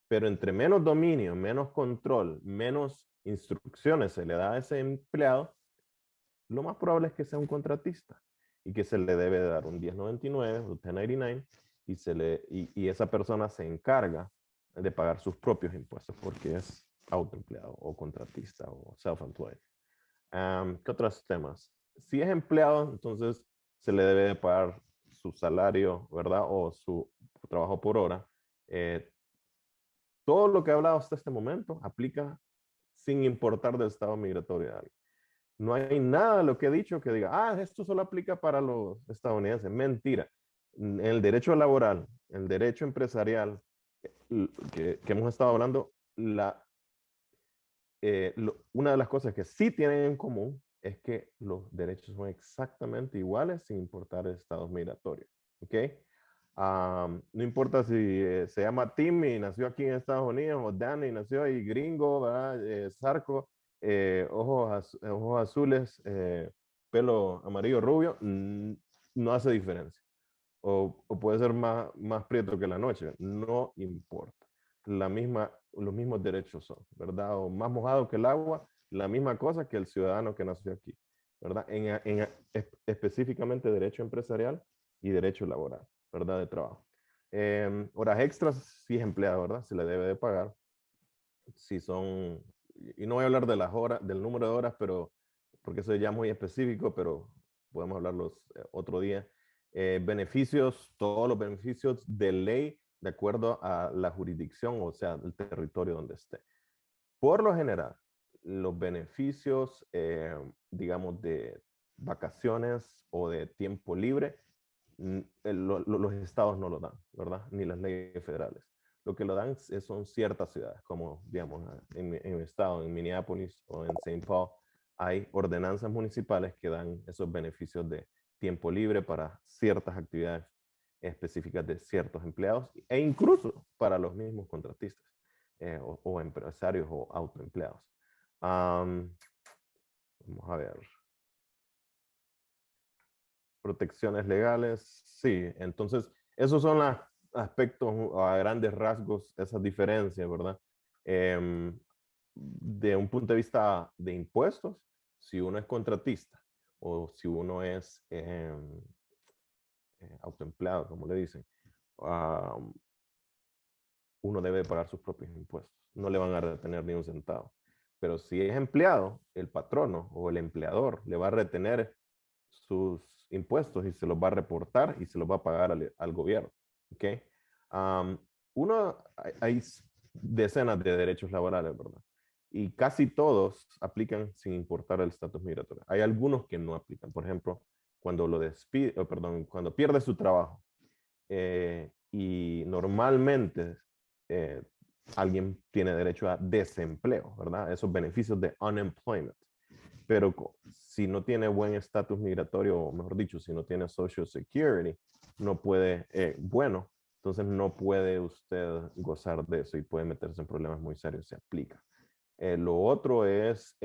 Pero entre menos dominio, menos control, menos instrucciones se le da a ese empleado, lo más probable es que sea un contratista y que se le debe dar un 1099 o 1099 y esa persona se encarga de pagar sus propios impuestos porque es autoempleado o contratista o self-employed. ¿Qué otros temas? Si es empleado, entonces se le debe de pagar su salario, ¿verdad? O su trabajo por hora. Todo lo que he hablado hasta este momento aplica sin importar del estado migratorio de alguien. No hay nada de lo que he dicho que diga, esto solo aplica para los estadounidenses. Mentira. El derecho laboral, el derecho empresarial que hemos estado hablando, una de las cosas que sí tienen en común es que los derechos son exactamente iguales sin importar el estado migratorio. ¿Ok? No importa si se llama Tim y nació aquí en Estados Unidos o Dan y nació ahí gringo, ¿verdad? Sarco, ojos azules, pelo amarillo rubio, no hace diferencia. O puede ser más prieto que la noche, no importa. Los mismos derechos son, ¿verdad? O más mojado que el agua, la misma cosa que el ciudadano que nació aquí, ¿verdad? Específicamente derecho empresarial y derecho laboral, ¿verdad? De trabajo. Horas extras, si es empleado, ¿verdad? Se le debe de pagar. Si son, y no voy a hablar de las horas, del número de horas, pero porque eso ya es muy específico, pero podemos hablarlos otro día. Beneficios, todos los beneficios de ley de acuerdo a la jurisdicción, o sea, el territorio donde esté. Por lo general, los beneficios, digamos, de vacaciones o de tiempo libre, los estados no lo dan, ¿verdad? Ni las leyes federales. Lo que lo dan son ciertas ciudades, como digamos en mi estado, en Minneapolis o en St. Paul, hay ordenanzas municipales que dan esos beneficios de tiempo libre para ciertas actividades específicas de ciertos empleados e incluso para los mismos contratistas o empresarios o autoempleados. Vamos a ver. Protecciones legales, sí. Entonces, esos son los aspectos a grandes rasgos, esas diferencias, ¿verdad? De un punto de vista de impuestos, si uno es contratista o si uno es autoempleado, como le dicen, uno debe pagar sus propios impuestos. No le van a retener ni un centavo. Pero si es empleado, el patrono o el empleador le va a retener sus impuestos y se los va a reportar y se los va a pagar al gobierno. ¿Ok? Hay decenas de derechos laborales, ¿verdad? Y casi todos aplican sin importar el estatus migratorio. Hay algunos que no aplican. Por ejemplo, cuando cuando pierde su trabajo y normalmente alguien tiene derecho a desempleo, ¿verdad? Esos beneficios de unemployment. Pero si no tiene buen estatus migratorio, o mejor dicho, si no tiene Social Security, no puede, entonces no puede usted gozar de eso y puede meterse en problemas muy serios si aplica. Lo otro es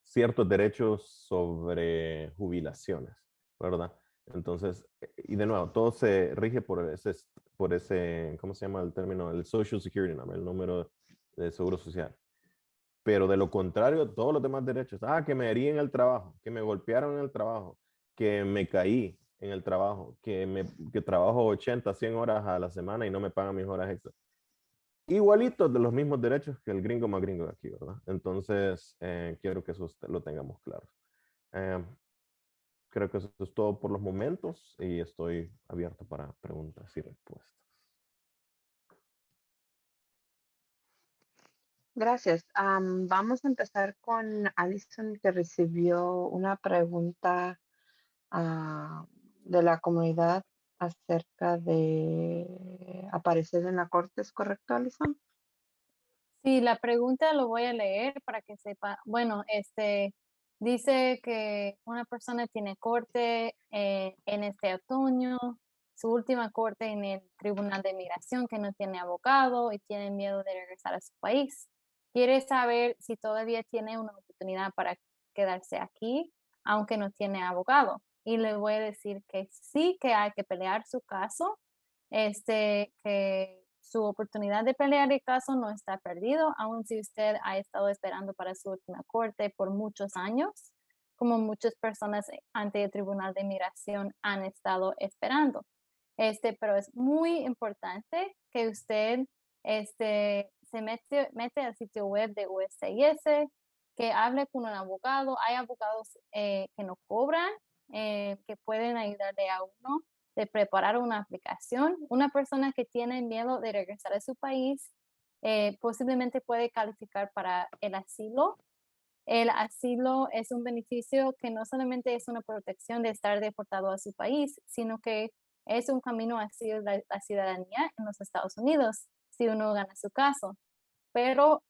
ciertos derechos sobre jubilaciones, ¿verdad? Entonces, y de nuevo, todo se rige por ese, ¿cómo se llama el término? El Social Security Number, el número de seguro social. Pero de lo contrario, todos los demás derechos, que me herí en el trabajo, que me golpearon en el trabajo, que me caí en el trabajo, que trabajo 80, 100 horas a la semana y no me pagan mis horas extras. Igualitos de los mismos derechos que el gringo más gringo de aquí, ¿verdad? Entonces, quiero que eso lo tengamos claro. Creo que eso es todo por los momentos y estoy abierto para preguntas y respuestas. Gracias. Vamos a empezar con Alison, que recibió una pregunta de la comunidad acerca de aparecer en la corte. ¿Es correcto, Alison? Sí, la pregunta lo voy a leer para que sepa. Bueno, dice que una persona tiene corte en este otoño, su última corte en el Tribunal de Migración, que no tiene abogado y tiene miedo de regresar a su país. Quiere saber si todavía tiene una oportunidad para quedarse aquí, aunque no tiene abogado. Y le voy a decir que sí, que hay que pelear su caso, que su oportunidad de pelear el caso no está perdido, aun si usted ha estado esperando para su última corte por muchos años, como muchas personas ante el Tribunal de Migración han estado esperando. Pero es muy importante que usted se mete al sitio web de USCIS, que hable con un abogado. Hay abogados que no cobran, que pueden ayudarle a uno de preparar una aplicación. Una persona que tiene miedo de regresar a su país posiblemente puede calificar para el asilo. El asilo es un beneficio que no solamente es una protección de estar deportado a su país, sino que es un camino hacia la ciudadanía en los Estados Unidos, si uno gana su caso. Pero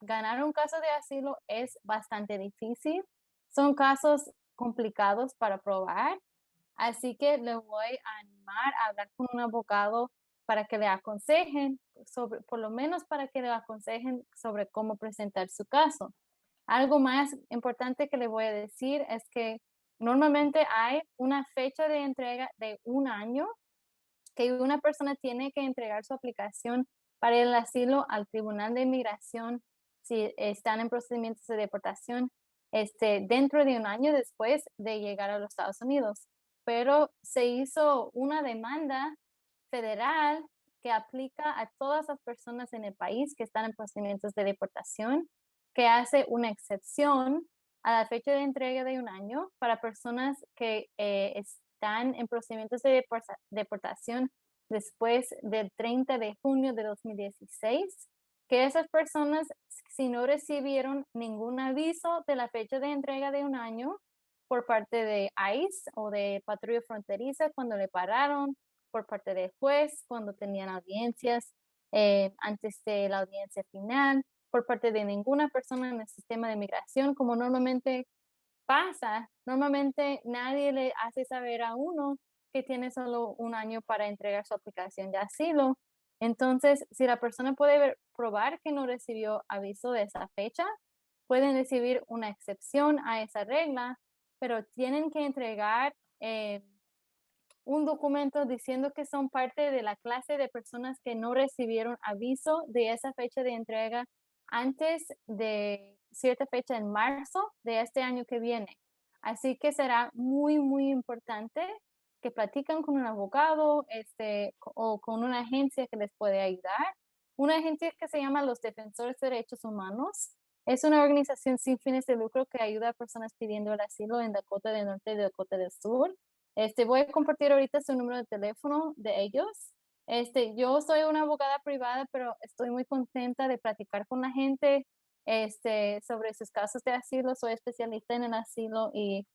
ganar un caso de asilo es bastante difícil. Son casos complicados para probar. Así que le voy a animar a hablar con un abogado para que le aconsejen por lo menos para que le aconsejen sobre cómo presentar su caso. Algo más importante que le voy a decir es que normalmente hay una fecha de entrega de 1 año que una persona tiene que entregar su aplicación para el asilo al Tribunal de Inmigración si están en procedimientos de deportación dentro de 1 año después de llegar a los Estados Unidos. Pero se hizo una demanda federal que aplica a todas las personas en el país que están en procedimientos de deportación, que hace una excepción a la fecha de entrega de 1 año para personas que están en procedimientos de deportación después del 30 de junio de 2016, que esas personas, si no recibieron ningún aviso de la fecha de entrega de 1 año, por parte de ICE o de patrulla fronteriza cuando le pararon, por parte del juez cuando tenían audiencias antes de la audiencia final, por parte de ninguna persona en el sistema de migración, como normalmente pasa. Normalmente nadie le hace saber a uno que tiene solo un año para entregar su aplicación de asilo. Entonces, si la persona puede probar que no recibió aviso de esa fecha, pueden recibir una excepción a esa regla, pero tienen que entregar un documento diciendo que son parte de la clase de personas que no recibieron aviso de esa fecha de entrega antes de cierta fecha en marzo de este año que viene. Así que será muy, muy importante que platican con un abogado o con una agencia que les puede ayudar. Una agencia que se llama los Defensores de Derechos Humanos. Es una organización sin fines de lucro que ayuda a personas pidiendo el asilo en Dakota del Norte y Dakota del Sur. Voy a compartir ahorita su número de teléfono de ellos. Yo soy una abogada privada, pero estoy muy contenta de platicar con la gente sobre sus casos de asilo. Soy especialista en el asilo y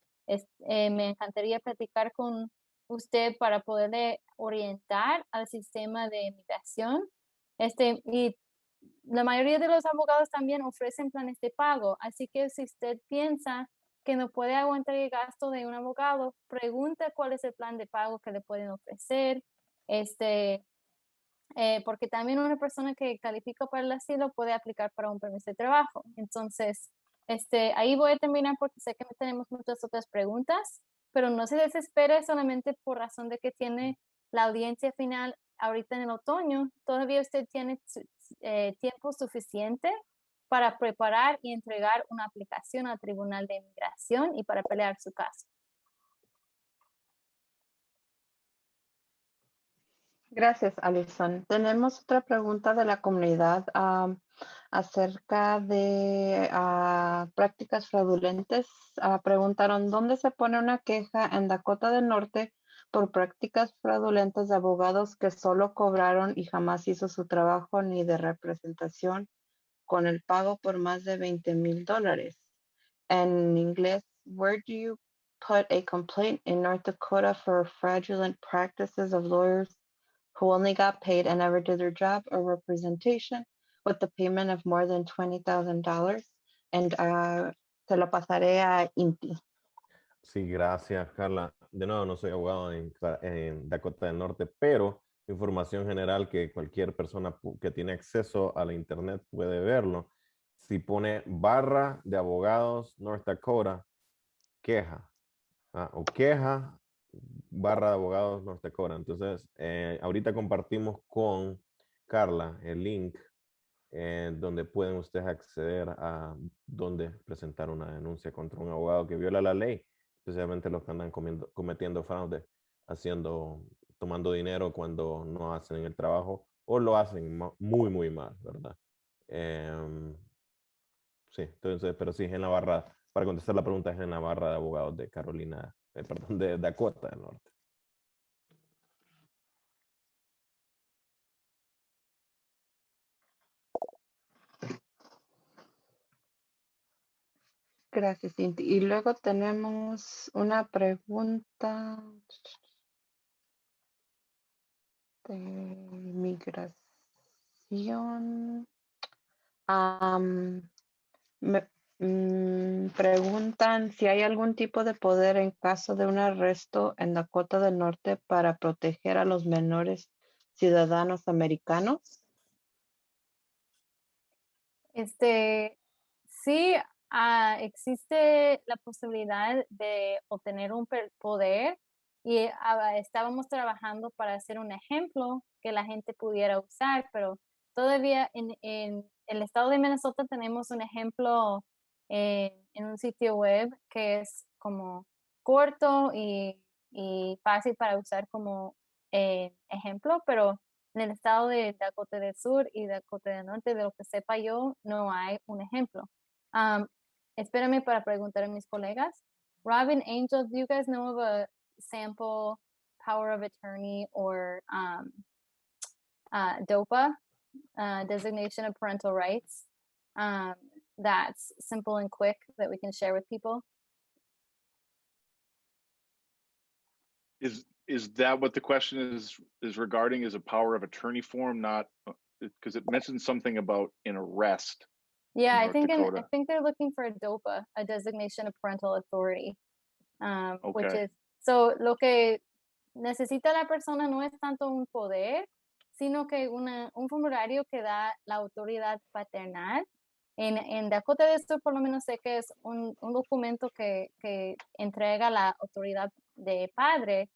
me encantaría platicar con usted para poderle orientar al sistema de migración. Y la mayoría de los abogados también ofrecen planes de pago, así que si usted piensa que no puede aguantar el gasto de un abogado, pregunte cuál es el plan de pago que le pueden ofrecer, porque también una persona que califica para el asilo puede aplicar para un permiso de trabajo. Entonces, ahí voy a terminar porque sé que tenemos muchas otras preguntas, pero no se desespere solamente por razón de que tiene la audiencia final ahorita en el otoño. Todavía usted tiene tiempo suficiente para preparar y entregar una aplicación al Tribunal de Inmigración y para pelear su caso. Gracias, Alison. Tenemos otra pregunta de la comunidad acerca de prácticas fraudulentas. Preguntaron, ¿dónde se pone una queja en Dakota del Norte por prácticas fraudulentas de abogados que solo cobraron y jamás hizo su trabajo ni de representación con el pago por más de $20,000? En inglés, where do you put a complaint in North Dakota for fraudulent practices of lawyers who only got paid and never did their job or representation with the payment of more than $20,000? And se lo pasaré a Inti. Sí, gracias, Carla. De nuevo, no soy abogado en Dakota del Norte, pero información general que cualquier persona que tiene acceso a la internet puede verlo. Si pone barra de abogados North Dakota, queja, o queja, barra de abogados North Dakota. Entonces, ahorita compartimos con Carla el link donde pueden ustedes acceder a donde presentar una denuncia contra un abogado que viola la ley, especialmente los que andan cometiendo fraude, tomando dinero cuando no hacen el trabajo o lo hacen muy, muy mal, ¿verdad? Sí, entonces, pero sí, en la barra, para contestar la pregunta, es en la barra de abogados de Carolina, perdón, de Dakota del Norte. Gracias, Inti. Y luego tenemos una pregunta de migración. Preguntan si hay algún tipo de poder en caso de un arresto en Dakota del Norte para proteger a los menores ciudadanos americanos. Sí, existe la posibilidad de obtener un poder y estábamos trabajando para hacer un ejemplo que la gente pudiera usar, pero todavía en el estado de Minnesota tenemos un ejemplo en un sitio web que es como corto y fácil para usar como ejemplo, pero en el estado de Dakota del Sur y Dakota del Norte, de lo que sepa yo, no hay un ejemplo. Espérame para preguntar a mis colegas. Robin, Angel, do you guys know of a sample power of attorney or DOPA, designation of parental rights, that's simple and quick that we can share with people? Is that what the question is regarding? Is a power of attorney form, not because it mentions something about an arrest? Yeah, I North think Dakota. they're looking for a DOPA, a designation of parental authority, which Okay. is, so lo que necesita la persona no es tanto un poder, sino que un formulario que da la autoridad paternal. En Dakota del Sur, por lo menos sé que es un documento que entrega la autoridad de padre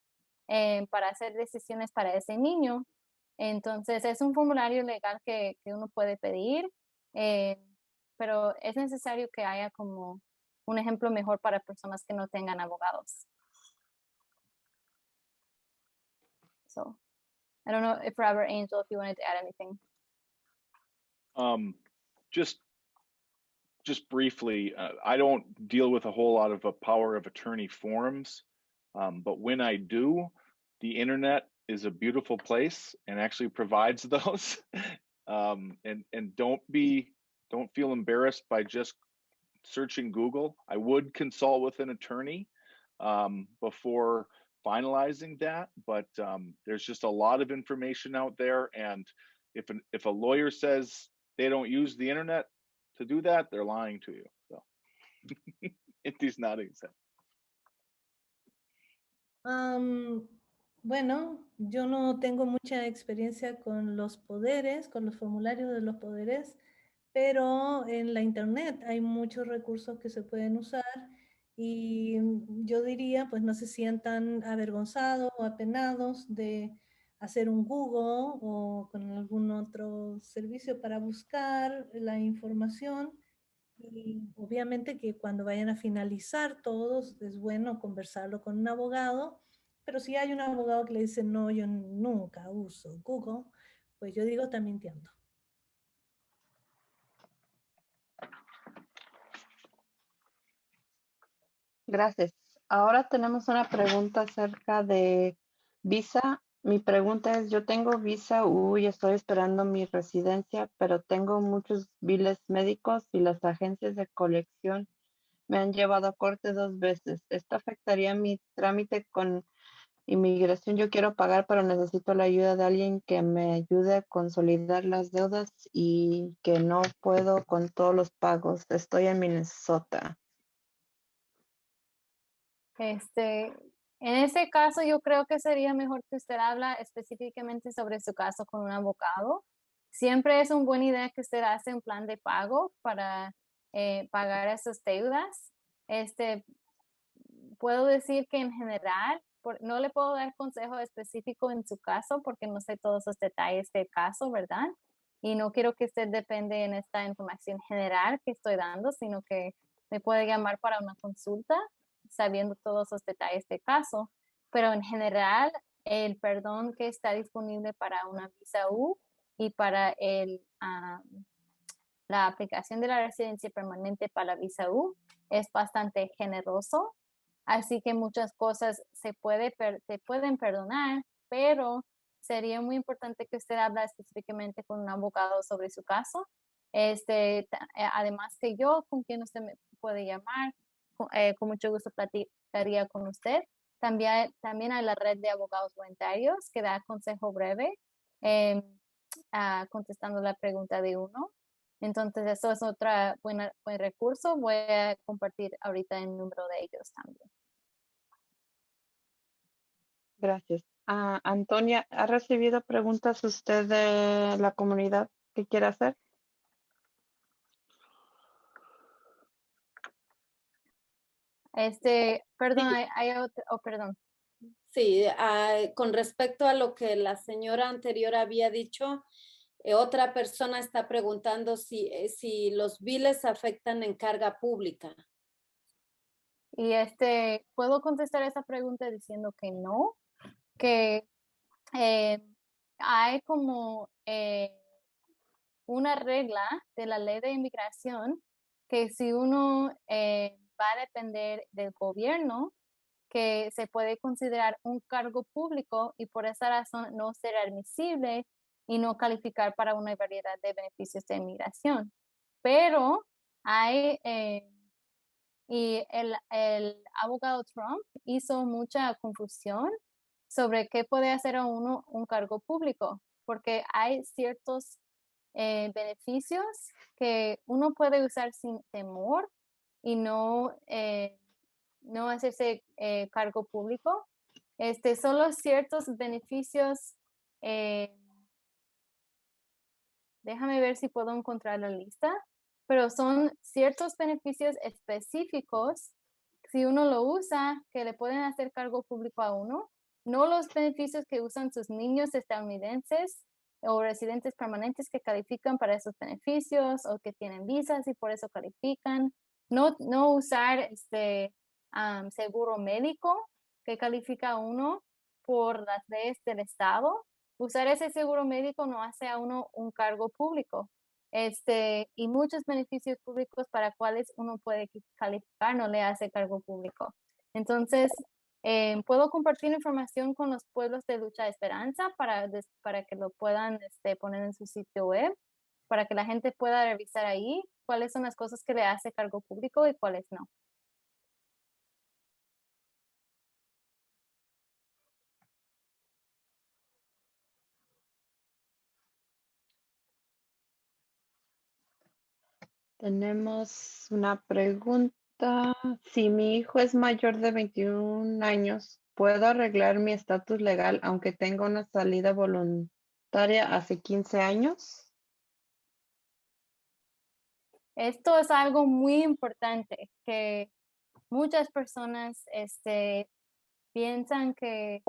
para hacer decisiones para ese niño. Entonces, es un formulario legal que uno puede pedir, pero es necesario que haya como un ejemplo mejor para personas que no tengan abogados. So, I don't know if Robert Angel, if you wanted to add anything. Just briefly, I don't deal with a whole lot of power of attorney forms, but when I do, the internet is a beautiful place and actually provides those. And don't feel embarrassed by just searching Google. I would consult with an attorney before finalizing that, but there's just a lot of information out there, and if a lawyer says they don't use the internet to do that, they're lying to you. So it is not exact. Bueno, yo no tengo mucha experiencia con los poderes, con los formularios de los poderes, pero en la internet hay muchos recursos que se pueden usar y yo diría, pues no se sientan avergonzados o apenados de hacer un Google o con algún otro servicio para buscar la información. Y obviamente que cuando vayan a finalizar todos es bueno conversarlo con un abogado, pero si hay un abogado que le dice no, yo nunca uso Google, pues yo digo también mintiendo. Gracias. Ahora tenemos una pregunta acerca de visa. Mi pregunta es, yo tengo visa U y estoy esperando mi residencia, pero tengo muchos biles médicos y las agencias de colección me han llevado a corte 2 veces. ¿Esto afectaría mi trámite con inmigración? Yo quiero pagar, pero necesito la ayuda de alguien que me ayude a consolidar las deudas y que no puedo con todos los pagos. Estoy en Minnesota. En ese caso, yo creo que sería mejor que usted habla específicamente sobre su caso con un abogado. Siempre es una buena idea que usted hace un plan de pago para pagar esas deudas. Puedo decir que en general, no le puedo dar consejo específico en su caso porque no sé todos los detalles del caso, ¿verdad? Y no quiero que usted depende en esta información general que estoy dando, sino que me puede llamar para una consulta sabiendo todos los detalles del caso. Pero en general, el perdón que está disponible para una visa U y para la aplicación de la residencia permanente para la visa U es bastante generoso. Así que muchas cosas se pueden perdonar, pero sería muy importante que usted hable específicamente con un abogado sobre su caso. Además que yo, con quien usted me puede llamar, con mucho gusto platicaría con usted. También hay la red de abogados voluntarios que da consejo breve, contestando la pregunta de uno. Entonces, eso es otro buen recurso. Voy a compartir ahorita el número de ellos también. Gracias. Antonia, ¿ha recibido preguntas usted de la comunidad que quiere hacer? Perdón, Sí. hay otro, perdón. Sí, con respecto a lo que la señora anterior había dicho, otra persona está preguntando si los biles afectan en carga pública. Y puedo contestar esa pregunta diciendo que no, que hay como una regla de la ley de inmigración que si uno va a depender del gobierno, que se puede considerar un cargo público y por esa razón no ser admisible y no calificar para una variedad de beneficios de inmigración. Pero hay, y el abogado Trump hizo mucha confusión sobre qué puede hacer a uno un cargo público, porque hay ciertos beneficios que uno puede usar sin temor y no hacerse cargo público. Solo ciertos beneficios, déjame ver si puedo encontrar la lista, pero son ciertos beneficios específicos, si uno lo usa, que le pueden hacer cargo público a uno, no los beneficios que usan sus niños estadounidenses o residentes permanentes que califican para esos beneficios o que tienen visas y por eso califican. No usar seguro médico que califica a uno por las leyes del estado. Usar ese seguro médico no hace a uno un cargo público. Y muchos beneficios públicos para cuales uno puede calificar no le hace cargo público. Entonces, puedo compartir información con los pueblos de Lucha de Esperanza para que lo puedan poner en su sitio web, para que la gente pueda revisar ahí cuáles son las cosas que le hace cargo público y cuáles no. Tenemos una pregunta. Si mi hijo es mayor de 21 años, ¿puedo arreglar mi estatus legal aunque tenga una salida voluntaria hace 15 años? Esto es algo muy importante que muchas personas piensan que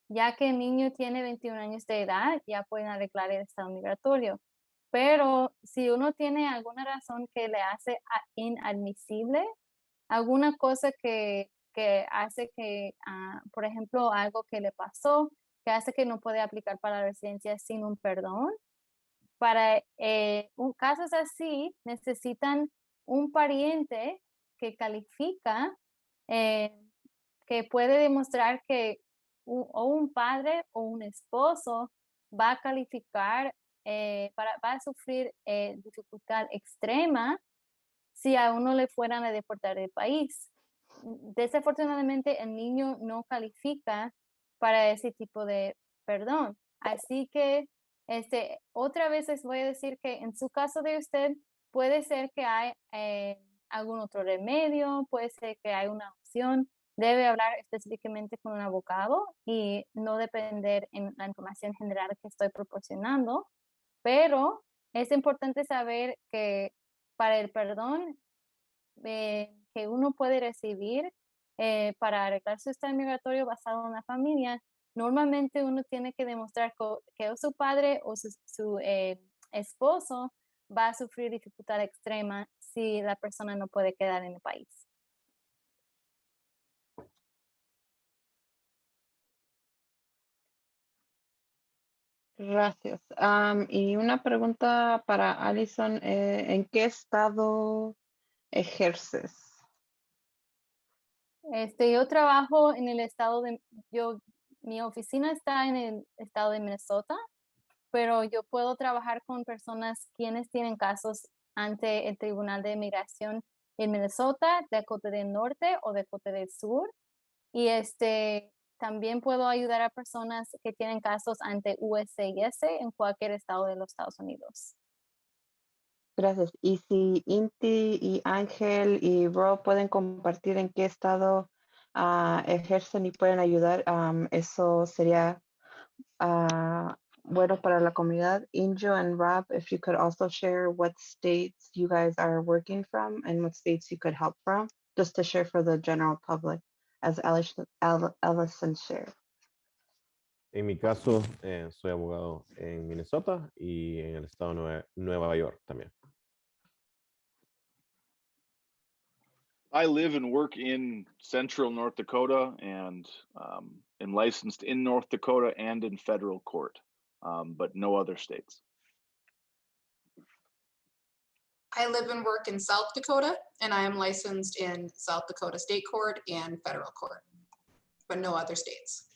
ya que el niño tiene 21 años de edad, ya pueden arreglar el estado migratorio. Pero si uno tiene alguna razón que le hace inadmisible, alguna cosa que hace que, por ejemplo, algo que le pasó, que hace que no puede aplicar para la residencia sin un perdón, para casos así necesitan un pariente que califica, que puede demostrar que o un padre o un esposo va a calificar, va a sufrir dificultad extrema si a uno le fueran a deportar del país. Desafortunadamente, el niño no califica para ese tipo de perdón. Así que otra vez les voy a decir que en su caso de usted puede ser que hay algún otro remedio, puede ser que hay una opción. Debe hablar específicamente con un abogado y no depender en la información general que estoy proporcionando, pero es importante saber que para el perdón que uno puede recibir para arreglar su estado migratorio basado en la familia, normalmente uno tiene que demostrar que su padre o su esposo va a sufrir dificultad extrema si la persona no puede quedar en el país. Gracias. Y una pregunta para Alison. ¿En qué estado ejerces? Yo trabajo en el estado mi oficina está en el estado de Minnesota, pero yo puedo trabajar con personas quienes tienen casos ante el Tribunal de Inmigración en Minnesota, Dakota del Norte o Dakota del Sur. Y también puedo ayudar a personas que tienen casos ante USCIS en cualquier estado de los Estados Unidos. Gracias. Y si Inti y Ángel y Rob pueden compartir en qué estado ejercen y pueden ayudar, eso sería bueno para la comunidad. Angel and Rob, if you could also share what states you guys are working from and what states you could help from, just to share for the general public, as Allison shared. En mi caso, soy abogado en Minnesota y en el estado de Nueva York también. I live and work in central North Dakota and am licensed in North Dakota and in federal court, but no other states. I live and work in South Dakota, and I am licensed in South Dakota State Court and federal court, but no other states.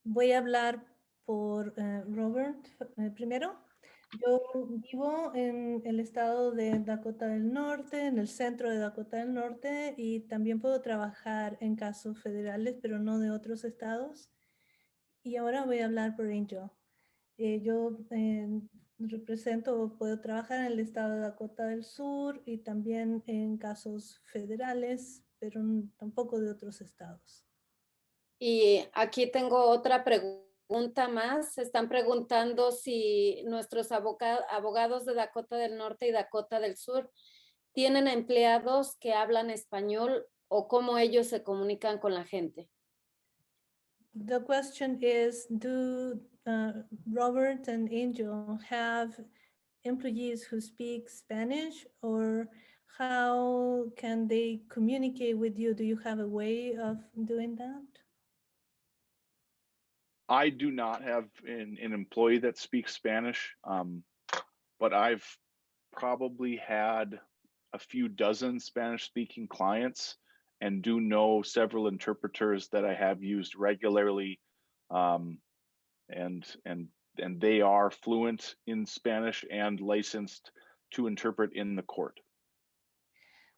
Voy a hablar por Robert primero. Yo vivo en el estado de Dakota del Norte, en el centro de Dakota del Norte, y también puedo trabajar en casos federales, pero no de otros estados. Y ahora voy a hablar por Angel. Yo represento, puedo trabajar en el estado de Dakota del Sur y también en casos federales, pero tampoco de otros estados. Y aquí tengo otra pregunta más. Están preguntando si nuestros abogados de Dakota del Norte y Dakota del Sur tienen empleados que hablan español o cómo ellos se comunican con la gente. The question is, do Robert and Angel have employees who speak Spanish, or how can they communicate with you? Do you have a way of doing that? I do not have an employee that speaks Spanish, but I've probably had a few dozen Spanish-speaking clients and do know several interpreters that I have used regularly, and they are fluent in Spanish and licensed to interpret in the court.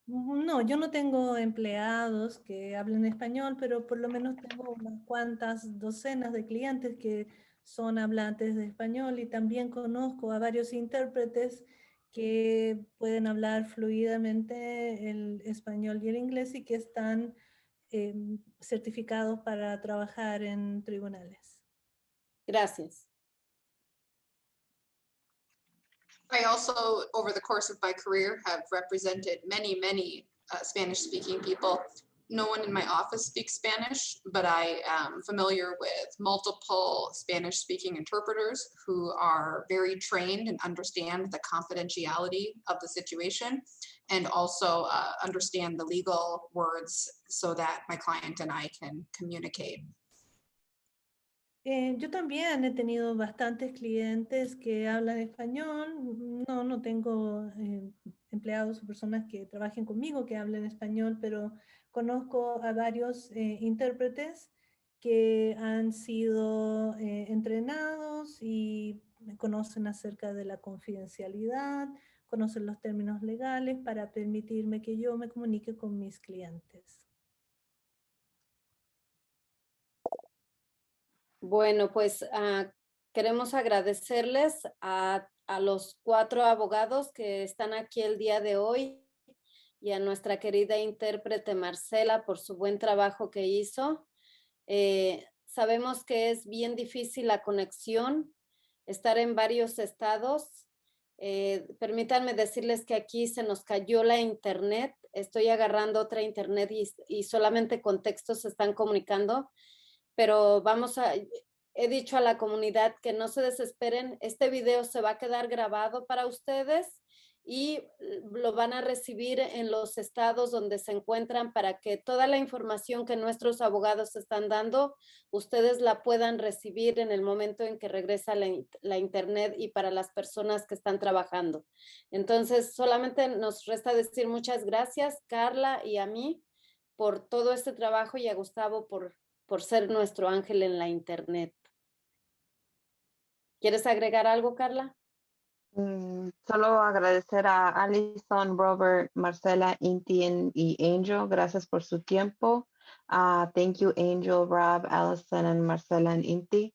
No, yo no tengo empleados que hablen español, pero por lo menos tengo unas cuantas docenas de clientes que son hablantes de español y también conozco a varios intérpretes que pueden hablar fluidamente el español y el inglés y que están certificados para trabajar en tribunales. Gracias. I also, over the course of my career, have represented many Spanish-speaking people. No one in my office speaks Spanish, but I am familiar with multiple Spanish-speaking interpreters who are very trained and understand the confidentiality of the situation, and also understand the legal words so that my client and I can communicate. Yo también he tenido bastantes clientes que hablan español. No tengo empleados o personas que trabajen conmigo que hablen español, pero conozco a varios intérpretes que han sido entrenados y conocen acerca de la confidencialidad, conocen los términos legales para permitirme que yo me comunique con mis clientes. Bueno, pues queremos agradecerles a los 4 abogados que están aquí el día de hoy y a nuestra querida intérprete Marcela por su buen trabajo que hizo. Sabemos que es bien difícil la conexión, estar en varios estados. Permítanme decirles que aquí se nos cayó la internet. Estoy agarrando otra internet y solamente con textos se están comunicando. Pero he dicho a la comunidad que no se desesperen, este video se va a quedar grabado para ustedes y lo van a recibir en los estados donde se encuentran para que toda la información que nuestros abogados están dando, ustedes la puedan recibir en el momento en que regresa la internet y para las personas que están trabajando. Entonces, solamente nos resta decir muchas gracias, Carla y a mí, por todo este trabajo y a Gustavo por ser nuestro ángel en la internet. ¿Quieres agregar algo, Carla? Solo agradecer a Alison, Robert, Marcela, Inti y Angel. Gracias por su tiempo. Thank you, Angel, Rob, Alison, and Marcela and Inti.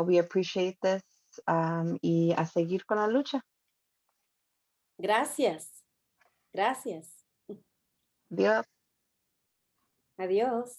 We appreciate this. Y a seguir con la lucha. Gracias. Gracias. Adiós. Adiós.